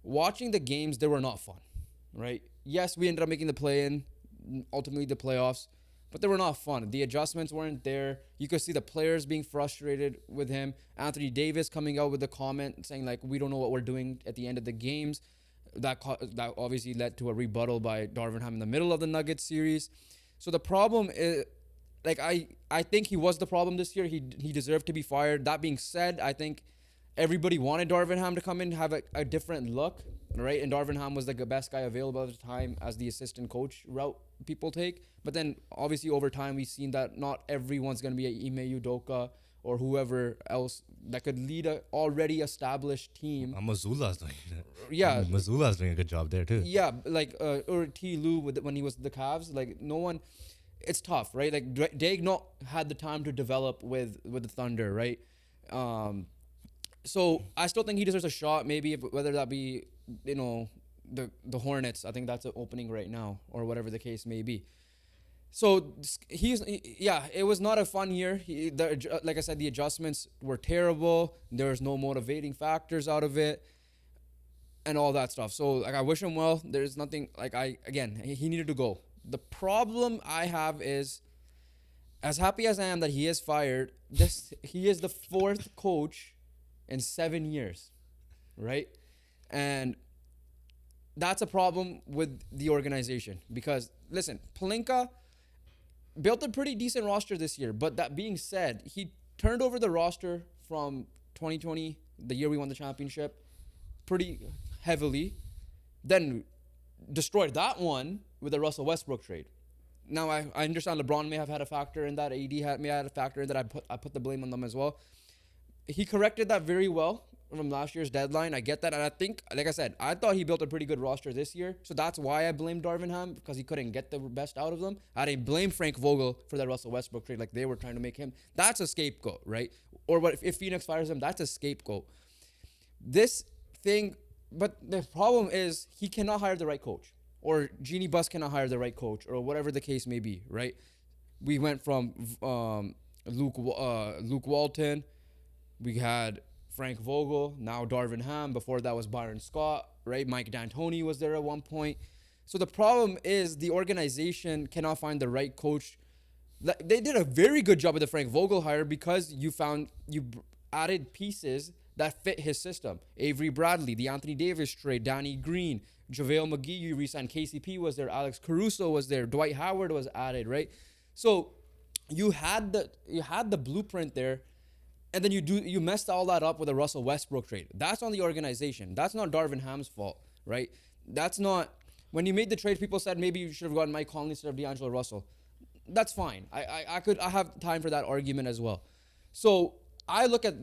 [SPEAKER 2] watching the games, they were not fun, right? Yes, we ended up making the play-in, ultimately the playoffs, but they were not fun. The adjustments weren't there. You could see the players being frustrated with him. Anthony Davis coming out with a comment saying, like, we don't know what we're doing at the end of the games. That obviously led to a rebuttal by Darvin Ham in the middle of the Nuggets series. So the problem is, like, I think he was the problem this year. He deserved to be fired. That being said, I think everybody wanted Darvin Ham to come in, have a different look, right? And Darvin Ham was the best guy available at the time as the assistant coach route people take. But then, obviously, over time, we've seen that not everyone's going to be a Ime Udoka or whoever else that could lead a already established team.
[SPEAKER 1] Mazzulla's doing it.
[SPEAKER 2] Yeah.
[SPEAKER 1] Mazzulla's doing a good job there, too.
[SPEAKER 2] Yeah, like, or T. Lue when he was the Cavs. Like, no one... It's tough, right? Like, Dag not had the time to develop with the Thunder, right? So I still think he deserves a shot, maybe, whether that be, the Hornets. I think that's an opening right now, or whatever the case may be. So it was not a fun year. Like I said, the adjustments were terrible. There was no motivating factors out of it, and all that stuff. So, like, I wish him well. There's nothing, he needed to go. The problem I have is, as happy as I am that he is fired, he is the fourth coach in 7 years, right? And that's a problem with the organization because, listen, Pelinka built a pretty decent roster this year, but that being said, he turned over the roster from 2020, the year we won the championship, pretty heavily, then destroyed that one with the Russell Westbrook trade. Now, I understand LeBron may have had a factor in that, AD may have had a factor in that, I put the blame on them as well. He corrected that very well from last year's deadline. I get that. And I think, like I said, I thought he built a pretty good roster this year. So that's why I blame Darvin Ham, because he couldn't get the best out of them. I didn't blame Frank Vogel for that Russell Westbrook trade like they were trying to make him. That's a scapegoat, right? Or what if Phoenix fires him, that's a scapegoat. But the problem is he cannot hire the right coach. Or Jeannie Buss cannot hire the right coach, or whatever the case may be, right? We went from Luke Walton. We had Frank Vogel, now Darvin Ham. Before that was Byron Scott, right? Mike D'Antoni was there at one point. So the problem is the organization cannot find the right coach. They did a very good job with the Frank Vogel hire because you added pieces that fit his system. Avery Bradley, the Anthony Davis trade, Danny Green, JaVale McGee, you re-signed, KCP was there, Alex Caruso was there, Dwight Howard was added, right? So you had the blueprint there, and then you messed all that up with a Russell Westbrook trade. That's on the organization. That's not Darvin Ham's fault, right? That's not when you made the trade. People said maybe you should have gotten Mike Conley instead of D'Angelo Russell. That's fine. I have time for that argument as well. So I look at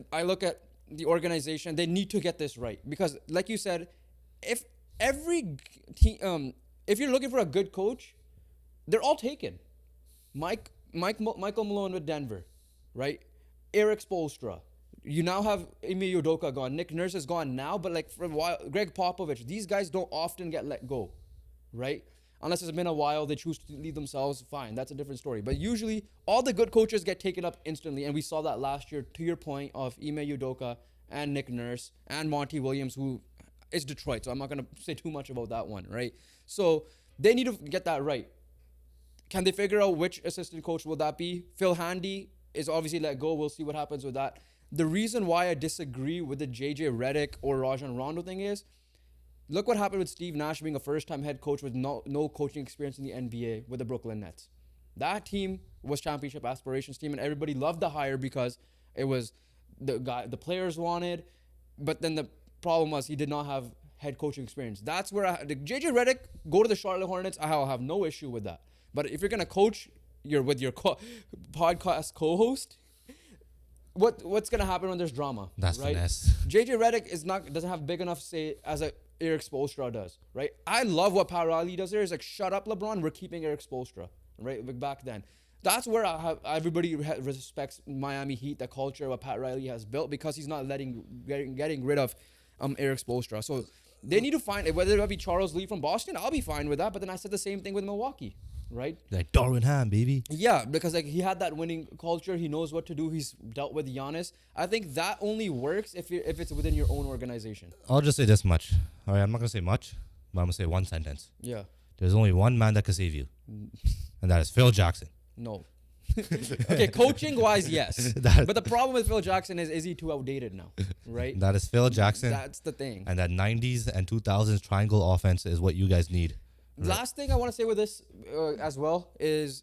[SPEAKER 2] the organization. They need to get this right because, like you said, if every if you're looking for a good coach, they're all taken. Michael Malone with Denver, right? Eric Spoelstra. You now have Ime Udoka gone. Nick Nurse is gone now, but like for a while, Greg Popovich. These guys don't often get let go, right? Unless it's been a while, they choose to leave themselves. Fine, that's a different story. But usually, all the good coaches get taken up instantly, and we saw that last year. To your point of Ime Udoka and Nick Nurse and Monty Williams, who is Detroit, so I'm not gonna say too much about that one, right? So they need to get that right. Can they figure out which assistant coach will that be? Phil Handy is obviously let go. We'll see what happens with that. The reason why I disagree with the JJ Redick or Rajon Rondo thing is, look what happened with Steve Nash being a first-time head coach with no coaching experience in the NBA with the Brooklyn Nets. That team was championship aspirations team, and everybody loved the hire because it was the players wanted, but then the problem was he did not have head coaching experience. That's where the JJ Redick go to the Charlotte Hornets. I'll have no issue with that. But if you're gonna coach with your podcast co-host, what's gonna happen when there's drama?
[SPEAKER 1] That's
[SPEAKER 2] right? Finesse. JJ Redick doesn't have big enough say as Eric Spoelstra does, right? I love what Pat Riley does there. Is like, shut up, LeBron. We're keeping Eric Spoelstra, right? Like back then, that's where everybody respects Miami Heat, the culture what Pat Riley has built because he's not getting rid of Eric Spoelstra. So they need to find whether it be Charles Lee from Boston. I'll be fine with that. But then I said the same thing with Milwaukee. Right?
[SPEAKER 1] Like Darvin Ham, baby.
[SPEAKER 2] Yeah, because like he had that winning culture. He knows what to do. He's dealt with Giannis. I think that only works if it's within your own organization.
[SPEAKER 1] I'll just say this much. All right, I'm not going to say much, but I'm going to say one sentence.
[SPEAKER 2] Yeah.
[SPEAKER 1] There's only one man that can save you, and that is Phil Jackson.
[SPEAKER 2] No. Okay, coaching-wise, yes. But the problem with Phil Jackson is he too outdated now, right?
[SPEAKER 1] That is Phil Jackson.
[SPEAKER 2] That's the thing.
[SPEAKER 1] And that 90s and 2000s triangle offense is what you guys need.
[SPEAKER 2] Right. Last thing I want to say with this as well is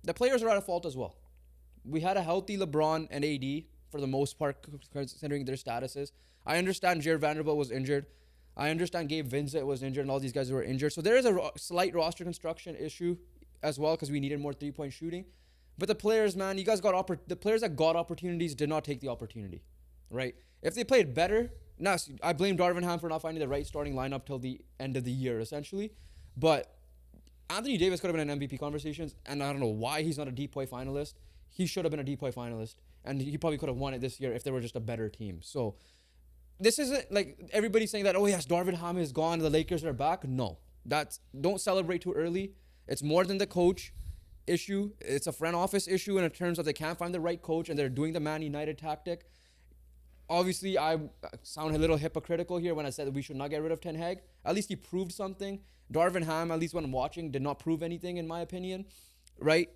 [SPEAKER 2] the players are at fault as well. We had a healthy LeBron and AD for the most part, considering their statuses. I understand Jared Vanderbilt was injured. I understand Gabe Vincent was injured and all these guys were injured. So there is a slight roster construction issue as well because we needed more three-point shooting. But the players, man, you guys the players that got opportunities did not take the opportunity, right? If they played better, now I blame Darvin Ham for not finding the right starting lineup till the end of the year, essentially. But Anthony Davis could have been in MVP conversations, and I don't know why he's not a DPOY finalist. He should have been a DPOY finalist, and he probably could have won it this year if they were just a better team. So this isn't like everybody saying that, oh yes, Darvin Ham is gone, the Lakers are back. No, don't celebrate too early. It's more than the coach issue. It's a front office issue in terms of they can't find the right coach, and they're doing the Man United tactic. Obviously, I sound a little hypocritical here when I said that we should not get rid of Ten Hag. At least he proved something. Darvin Ham, at least when I'm watching, did not prove anything in my opinion, right?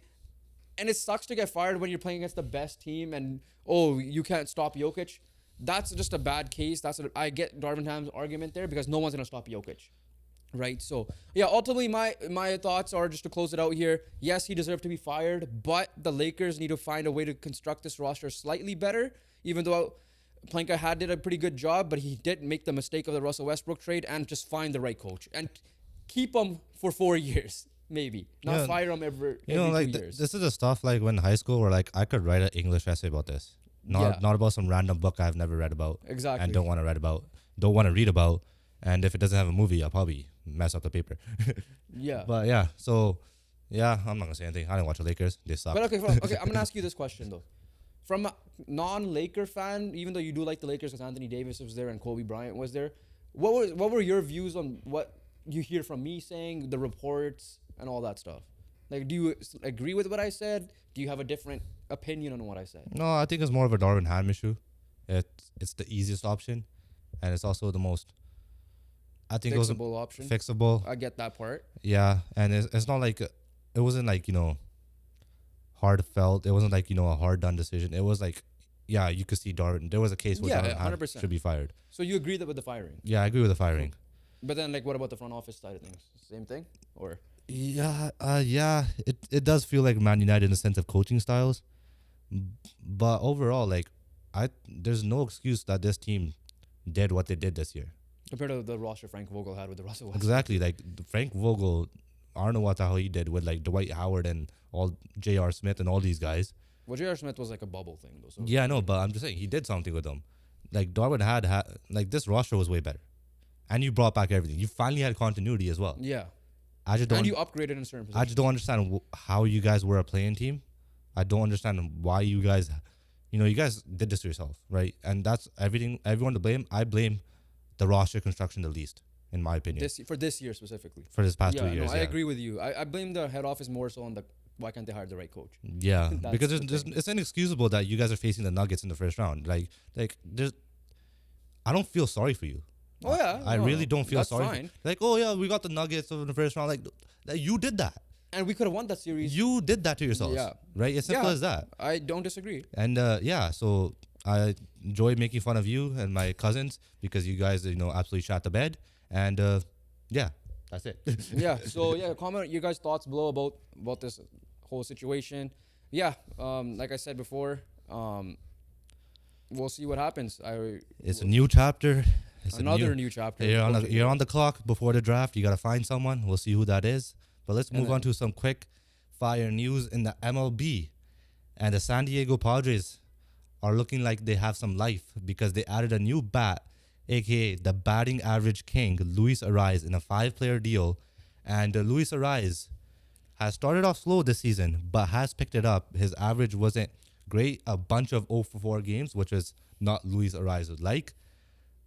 [SPEAKER 2] And it sucks to get fired when you're playing against the best team and, oh, you can't stop Jokic. That's just a bad case. I get Darvin Ham's argument there because no one's going to stop Jokic, right? So, yeah, ultimately my thoughts are just to close it out here. Yes, he deserved to be fired, but the Lakers need to find a way to construct this roster slightly better, even though Planka did a pretty good job, but he did make the mistake of the Russell Westbrook trade and just find the right coach and keep him for 4 years, maybe. Not fire him every 2 years.
[SPEAKER 1] This is the stuff like when in high school where like I could write an English essay about this. Not about some random book I've never read about.
[SPEAKER 2] Exactly.
[SPEAKER 1] And don't want to read about. And if it doesn't have a movie, I'll probably mess up the paper.
[SPEAKER 2] Yeah.
[SPEAKER 1] But yeah, so yeah, I'm not gonna say anything. I didn't watch the Lakers. They suck.
[SPEAKER 2] But okay, I'm gonna ask you this question though. From a non-Laker fan, even though you do like the Lakers because Anthony Davis was there and Kobe Bryant was there, what were your views on what you hear from me saying, the reports, and all that stuff? Like, do you agree with what I said? Do you have a different opinion on what I said?
[SPEAKER 1] No, I think it's more of a Darvin Ham issue. It's the easiest option, and it's also the most, I think,
[SPEAKER 2] fixable option.
[SPEAKER 1] Fixable.
[SPEAKER 2] I get that part.
[SPEAKER 1] Yeah, and it's not like, it wasn't like, hard felt. It wasn't like, a hard done decision. It was like, yeah, you could see Darvin. There was a case where Darvin 100%. Should be fired.
[SPEAKER 2] So you agree that with the firing?
[SPEAKER 1] Yeah, I agree with the firing.
[SPEAKER 2] But then, like, what about the front office side of things? Same thing, or?
[SPEAKER 1] Yeah. It does feel like Man United in the sense of coaching styles, but overall, like, there's no excuse that this team did what they did this year.
[SPEAKER 2] Compared to the roster Frank Vogel had with the Russell Westbrook.
[SPEAKER 1] Exactly, like Frank Vogel. I don't know what the hell he did with like Dwight Howard and all J.R. Smith and all these guys.
[SPEAKER 2] Well, J.R. Smith was like a bubble thing, though. So
[SPEAKER 1] Yeah, I know, but I'm just saying he did something with them. Like Darwin had like this roster was way better, and you brought back everything. You finally had continuity as well.
[SPEAKER 2] Yeah.
[SPEAKER 1] I just don't.
[SPEAKER 2] And you upgraded in certain positions.
[SPEAKER 1] I just don't understand how you guys were a playing team. I don't understand why you guys, you guys did this to yourself, right? And that's everything. Everyone to blame. I blame the roster construction the least, in my opinion,
[SPEAKER 2] For this year specifically.
[SPEAKER 1] for this past
[SPEAKER 2] Yeah,
[SPEAKER 1] 2 years.
[SPEAKER 2] no, I agree with you. I blame the head office more so on the why can't they hire the right coach?
[SPEAKER 1] Yeah,
[SPEAKER 2] That's
[SPEAKER 1] because
[SPEAKER 2] the thing.
[SPEAKER 1] it's inexcusable that you guys are facing the Nuggets in the first round. Like there's, I don't feel sorry for you.
[SPEAKER 2] Oh yeah,
[SPEAKER 1] I really don't feel
[SPEAKER 2] that's
[SPEAKER 1] sorry.
[SPEAKER 2] fine.
[SPEAKER 1] Like, oh yeah, we got the Nuggets in the first round. Like you did that.
[SPEAKER 2] And we could have won that series.
[SPEAKER 1] You did that to yourselves.
[SPEAKER 2] Yeah.
[SPEAKER 1] Right. It's simple
[SPEAKER 2] Yeah.
[SPEAKER 1] as that.
[SPEAKER 2] I don't disagree.
[SPEAKER 1] And yeah, so I enjoy making fun of you and my cousins because you guys, absolutely shot the bed. And yeah, that's it.
[SPEAKER 2] Yeah. So yeah, comment your guys' thoughts below about this whole situation. Yeah. Like I said before, we'll see what happens.
[SPEAKER 1] It's a new chapter. It's
[SPEAKER 2] Another new chapter.
[SPEAKER 1] You're on the clock before the draft. You gotta find someone. We'll see who that is. But let's
[SPEAKER 2] And
[SPEAKER 1] move on to some quick fire news in the MLB. And the San Diego Padres are looking like they have some life because they added a new bat, aka the batting average king, Luis Arraez, in a 5-player deal. And Luis Arraez has started off slow this season, but has picked it up. His average wasn't great, a bunch of 0 for 4 games, which is not Luis Arraez would like.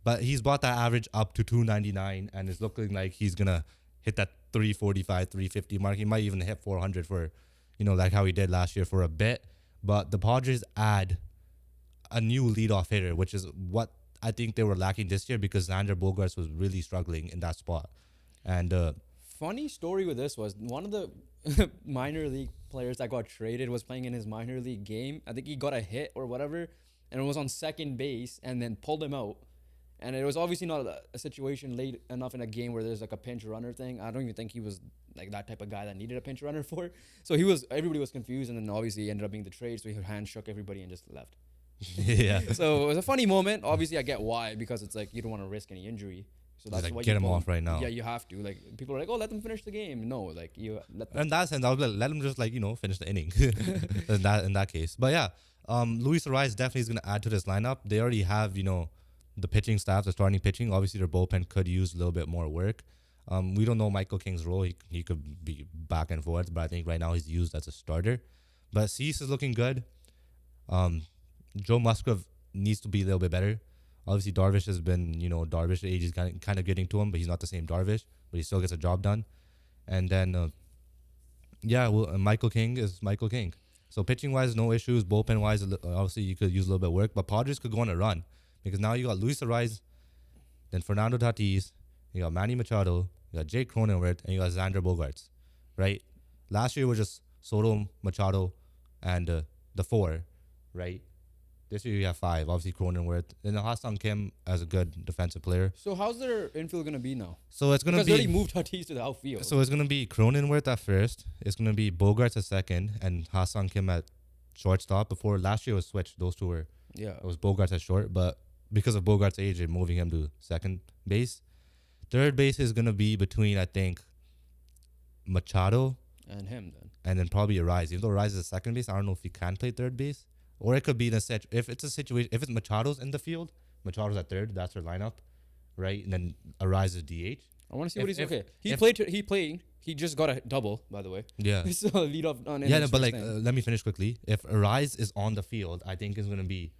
[SPEAKER 1] But he's brought that average up to 299 and is looking like he's going to hit that 345, 350 mark. He might even hit 400 for, like how he did last year for a bit. But the Padres add a new leadoff hitter, which is what I think they were lacking this year because Xander Bogaerts was really struggling in that spot. And
[SPEAKER 2] funny story with this was one of the minor league players that got traded was playing in his minor league game. I think he got a hit or whatever, and it was on second base, and then pulled him out. And it was obviously not a situation late enough in a game where there's like a pinch runner thing. I don't even think he was like that type of guy that needed a pinch runner for. So everybody was confused, and then obviously he ended up being the trade. So he hand shook everybody and just left.
[SPEAKER 1] yeah,
[SPEAKER 2] So it was a funny moment. Obviously, I get why, because it's like you don't want to risk any injury. So that's
[SPEAKER 1] like,
[SPEAKER 2] why
[SPEAKER 1] get
[SPEAKER 2] you
[SPEAKER 1] him
[SPEAKER 2] pull
[SPEAKER 1] off right now.
[SPEAKER 2] Yeah, you have to. Like people are like, oh, let them finish the game. No, like you let them.
[SPEAKER 1] In that sense, I would let him just finish the inning in that case. But yeah, Luis Arraez definitely is going to add to this lineup. They already have the pitching staff, the starting pitching. Obviously, their bullpen could use a little bit more work. We don't know Michael King's role. He could be back and forth, but I think right now he's used as a starter. But Cease is looking good. Joe Musgrove needs to be a little bit better. Obviously, Darvish has been, Darvish age is kind of getting to him, but he's not the same Darvish, but he still gets a job done. And then, Michael King is Michael King. So pitching-wise, no issues. Bullpen-wise, obviously, you could use a little bit of work, but Padres could go on a run because now you got Luis Arraez, then Fernando Tatis, you got Manny Machado, you got Jake Cronenworth, and you got Xander Bogaerts, right? Last year was just Soto, Machado, and the 4, right? This year you have 5. Obviously Cronenworth, and Ha-Seong Kim as a good defensive player.
[SPEAKER 2] So how's their infield gonna be now?
[SPEAKER 1] So it's gonna
[SPEAKER 2] Because
[SPEAKER 1] be
[SPEAKER 2] they already moved Tatis to the outfield.
[SPEAKER 1] so it's gonna be Cronenworth at first. It's gonna be Bogaerts at second, and Ha-Seong Kim at shortstop. Before last year was switched; those two were.
[SPEAKER 2] Yeah.
[SPEAKER 1] It was Bogaerts at short, but because of Bogaerts' age, they're moving him to second base. Third base is gonna be between I think Machado
[SPEAKER 2] And him then.
[SPEAKER 1] and then probably Arraez. Even though Arraez is a second base, I don't know if he can play third base. Or it could be if it's a situation, if it's Machado's in the field, Machado's at third, that's their lineup, right? And then Arraez is DH.
[SPEAKER 2] I want to see what he's
[SPEAKER 1] If-
[SPEAKER 2] okay. He
[SPEAKER 1] if-
[SPEAKER 2] played. He just got a double, by the way.
[SPEAKER 1] Yeah.
[SPEAKER 2] So lead off on.
[SPEAKER 1] Yeah, no, but let me finish quickly. If Arraez is on the field, I think it's going to be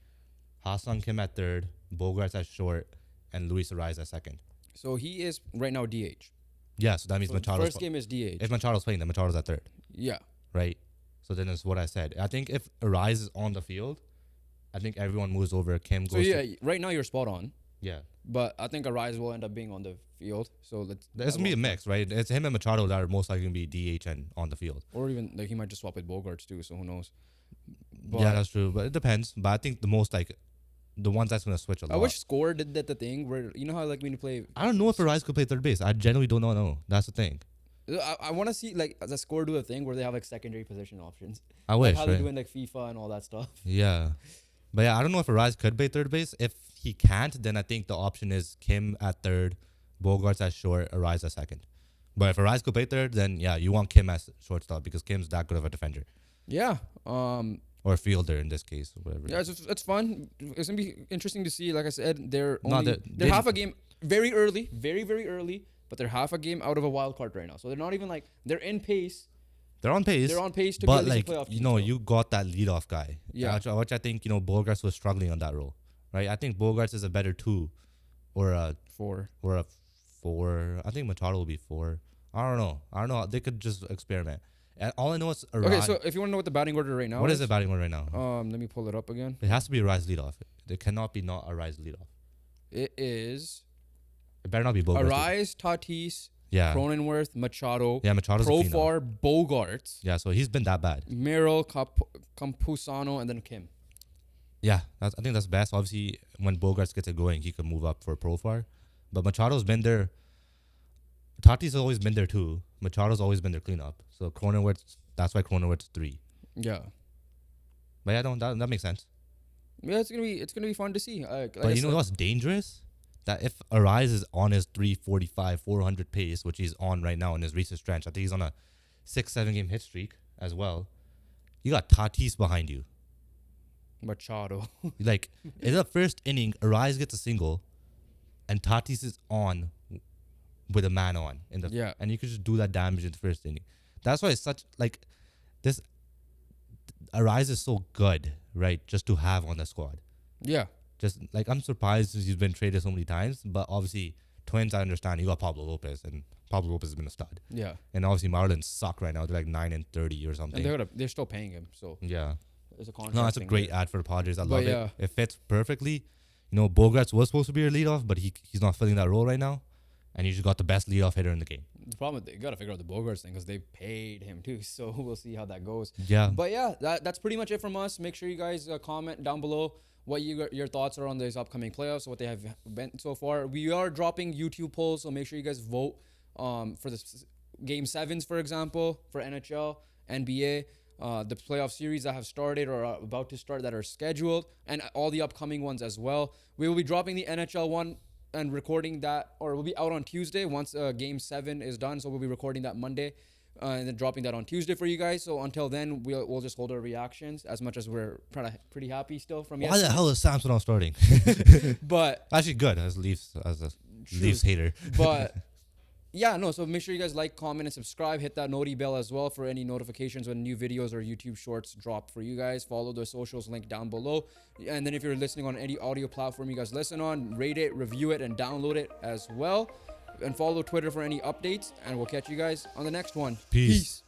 [SPEAKER 1] Ha-Seong Kim at third, Bogaerts at short, and Luis Arraez at second.
[SPEAKER 2] So he is right now DH.
[SPEAKER 1] Yeah, so that means
[SPEAKER 2] So
[SPEAKER 1] Machado's.
[SPEAKER 2] first game is DH.
[SPEAKER 1] If Machado's playing, then Machado's at third,
[SPEAKER 2] Yeah.
[SPEAKER 1] right? So then it's what I said. I think if Arraez is on the field, I think everyone moves over. Kim goes.
[SPEAKER 2] So yeah, right now you're spot on.
[SPEAKER 1] Yeah.
[SPEAKER 2] But I think Arraez will end up being on the field. So let's.
[SPEAKER 1] There's going to be a mix, right? It's him and Machado that are most likely going to be DH and on the field.
[SPEAKER 2] Or even like he might just swap with Bogarts too. So who knows?
[SPEAKER 1] Yeah, that's true. But it depends. But I think the most the ones that's going to switch a lot.
[SPEAKER 2] I wish Score did the thing where you know how like when you play.
[SPEAKER 1] I don't know if Arraez could play third base. I genuinely don't know. That's the thing.
[SPEAKER 2] I want to see like the score do a thing where they have like secondary position options.
[SPEAKER 1] I
[SPEAKER 2] Like
[SPEAKER 1] wish,
[SPEAKER 2] how they
[SPEAKER 1] right?
[SPEAKER 2] do in like FIFA and all that stuff.
[SPEAKER 1] Yeah. But yeah, I don't know if Arraez could play third base. If he can't, then I think the option is Kim at third, Bogarts at short, Arraez at second. But if Arraez could play third, then yeah, you want Kim as shortstop because Kim's that good of a defender.
[SPEAKER 2] Yeah.
[SPEAKER 1] Or fielder in this case, or whatever.
[SPEAKER 2] Yeah, it's fun. It's gonna be interesting to see. Like I said, they're
[SPEAKER 1] No,
[SPEAKER 2] only
[SPEAKER 1] they-
[SPEAKER 2] they're half a game very early, very early, but they're half a game out of a wild card right now. So they're not even like they're in pace.
[SPEAKER 1] They're on pace.
[SPEAKER 2] They're on pace to
[SPEAKER 1] but
[SPEAKER 2] be at
[SPEAKER 1] like
[SPEAKER 2] least a playoff team.
[SPEAKER 1] you got that leadoff guy.
[SPEAKER 2] Yeah.
[SPEAKER 1] Which I think Bogarts was struggling on that role, right? I think Bogarts is a better 2, or a
[SPEAKER 2] 4.
[SPEAKER 1] 4. I think Machado will be 4. I don't know. They could just experiment. And all I know is
[SPEAKER 2] Okay, so if you want to know what the batting order right now
[SPEAKER 1] what is the batting order right now?
[SPEAKER 2] let me pull it up again.
[SPEAKER 1] It has to be Arraez leadoff. It cannot be not Arraez leadoff.
[SPEAKER 2] It is
[SPEAKER 1] It better not be Bogarts.
[SPEAKER 2] Arraez, Tatis,
[SPEAKER 1] Yeah.
[SPEAKER 2] Cronenworth, Machado,
[SPEAKER 1] Yeah, Machado's a cleanup.
[SPEAKER 2] Profar, Bogarts,
[SPEAKER 1] Yeah, so he's been that bad.
[SPEAKER 2] Merrill, Campusano, and then Kim.
[SPEAKER 1] Yeah, I think that's best. Obviously, when Bogarts gets it going, he could move up for Profar. But Machado's been there. Tatis has always been there too. Machado's always been their cleanup. So Cronenworth, that's why Cronenworth's 3.
[SPEAKER 2] Yeah.
[SPEAKER 1] But yeah, that makes sense.
[SPEAKER 2] Yeah, it's gonna be fun to see.
[SPEAKER 1] But you know what's dangerous? That if Arraez is on his 345, 400 pace, which he's on right now in his recent stretch, I think he's on a 6-7 game hit streak as well. You got Tatis behind you.
[SPEAKER 2] Machado.
[SPEAKER 1] Like in the first inning, Arraez gets a single, and Tatis is on with a man on and you could just do that damage in the first inning. That's why it's such like this. Arraez is so good, right? Just to have on the squad.
[SPEAKER 2] Yeah.
[SPEAKER 1] Just like I'm surprised he's been traded so many times, but obviously Twins, I understand you got Pablo Lopez, and Pablo Lopez has been a stud.
[SPEAKER 2] Yeah.
[SPEAKER 1] And obviously Marlins suck right now. They're like 9-30 or something.
[SPEAKER 2] And they're still paying him, so
[SPEAKER 1] Yeah.
[SPEAKER 2] there's a contract.
[SPEAKER 1] No, that's a
[SPEAKER 2] thing
[SPEAKER 1] great
[SPEAKER 2] there.
[SPEAKER 1] ad for the Padres. I
[SPEAKER 2] But
[SPEAKER 1] love
[SPEAKER 2] yeah.
[SPEAKER 1] it. It fits perfectly. Bogarts was supposed to be your leadoff, but he's not filling that role right now. And you just got the best leadoff hitter in the game.
[SPEAKER 2] The problem is they gotta figure out the Bogarts thing because they paid him too. So we'll see how that goes.
[SPEAKER 1] Yeah.
[SPEAKER 2] But yeah, that's pretty much it from us. Make sure you guys comment down below what your thoughts are on these upcoming playoffs, what they have been so far. We are dropping YouTube polls, so make sure you guys vote for the Game 7s, for example, for NHL, NBA, the playoff series that have started or are about to start that are scheduled, and all the upcoming ones as well. We will be dropping the NHL one and recording that, or we'll be out on Tuesday once Game 7 is done. So we'll be recording that Monday and then dropping that on Tuesday for you guys. So until then, we'll just hold our reactions as much as we're pretty happy still from
[SPEAKER 1] Why
[SPEAKER 2] yesterday.
[SPEAKER 1] the hell is Samson not starting?
[SPEAKER 2] But
[SPEAKER 1] Actually, good as a Leafs hater.
[SPEAKER 2] But yeah, no, so make sure you guys like, comment, and subscribe. Hit that noti bell as well for any notifications when new videos or YouTube shorts drop for you guys. Follow the socials link down below. And then if you're listening on any audio platform you guys listen on, rate it, review it, and download it as well. And follow Twitter for any updates. And we'll catch you guys on the next one.
[SPEAKER 1] Peace.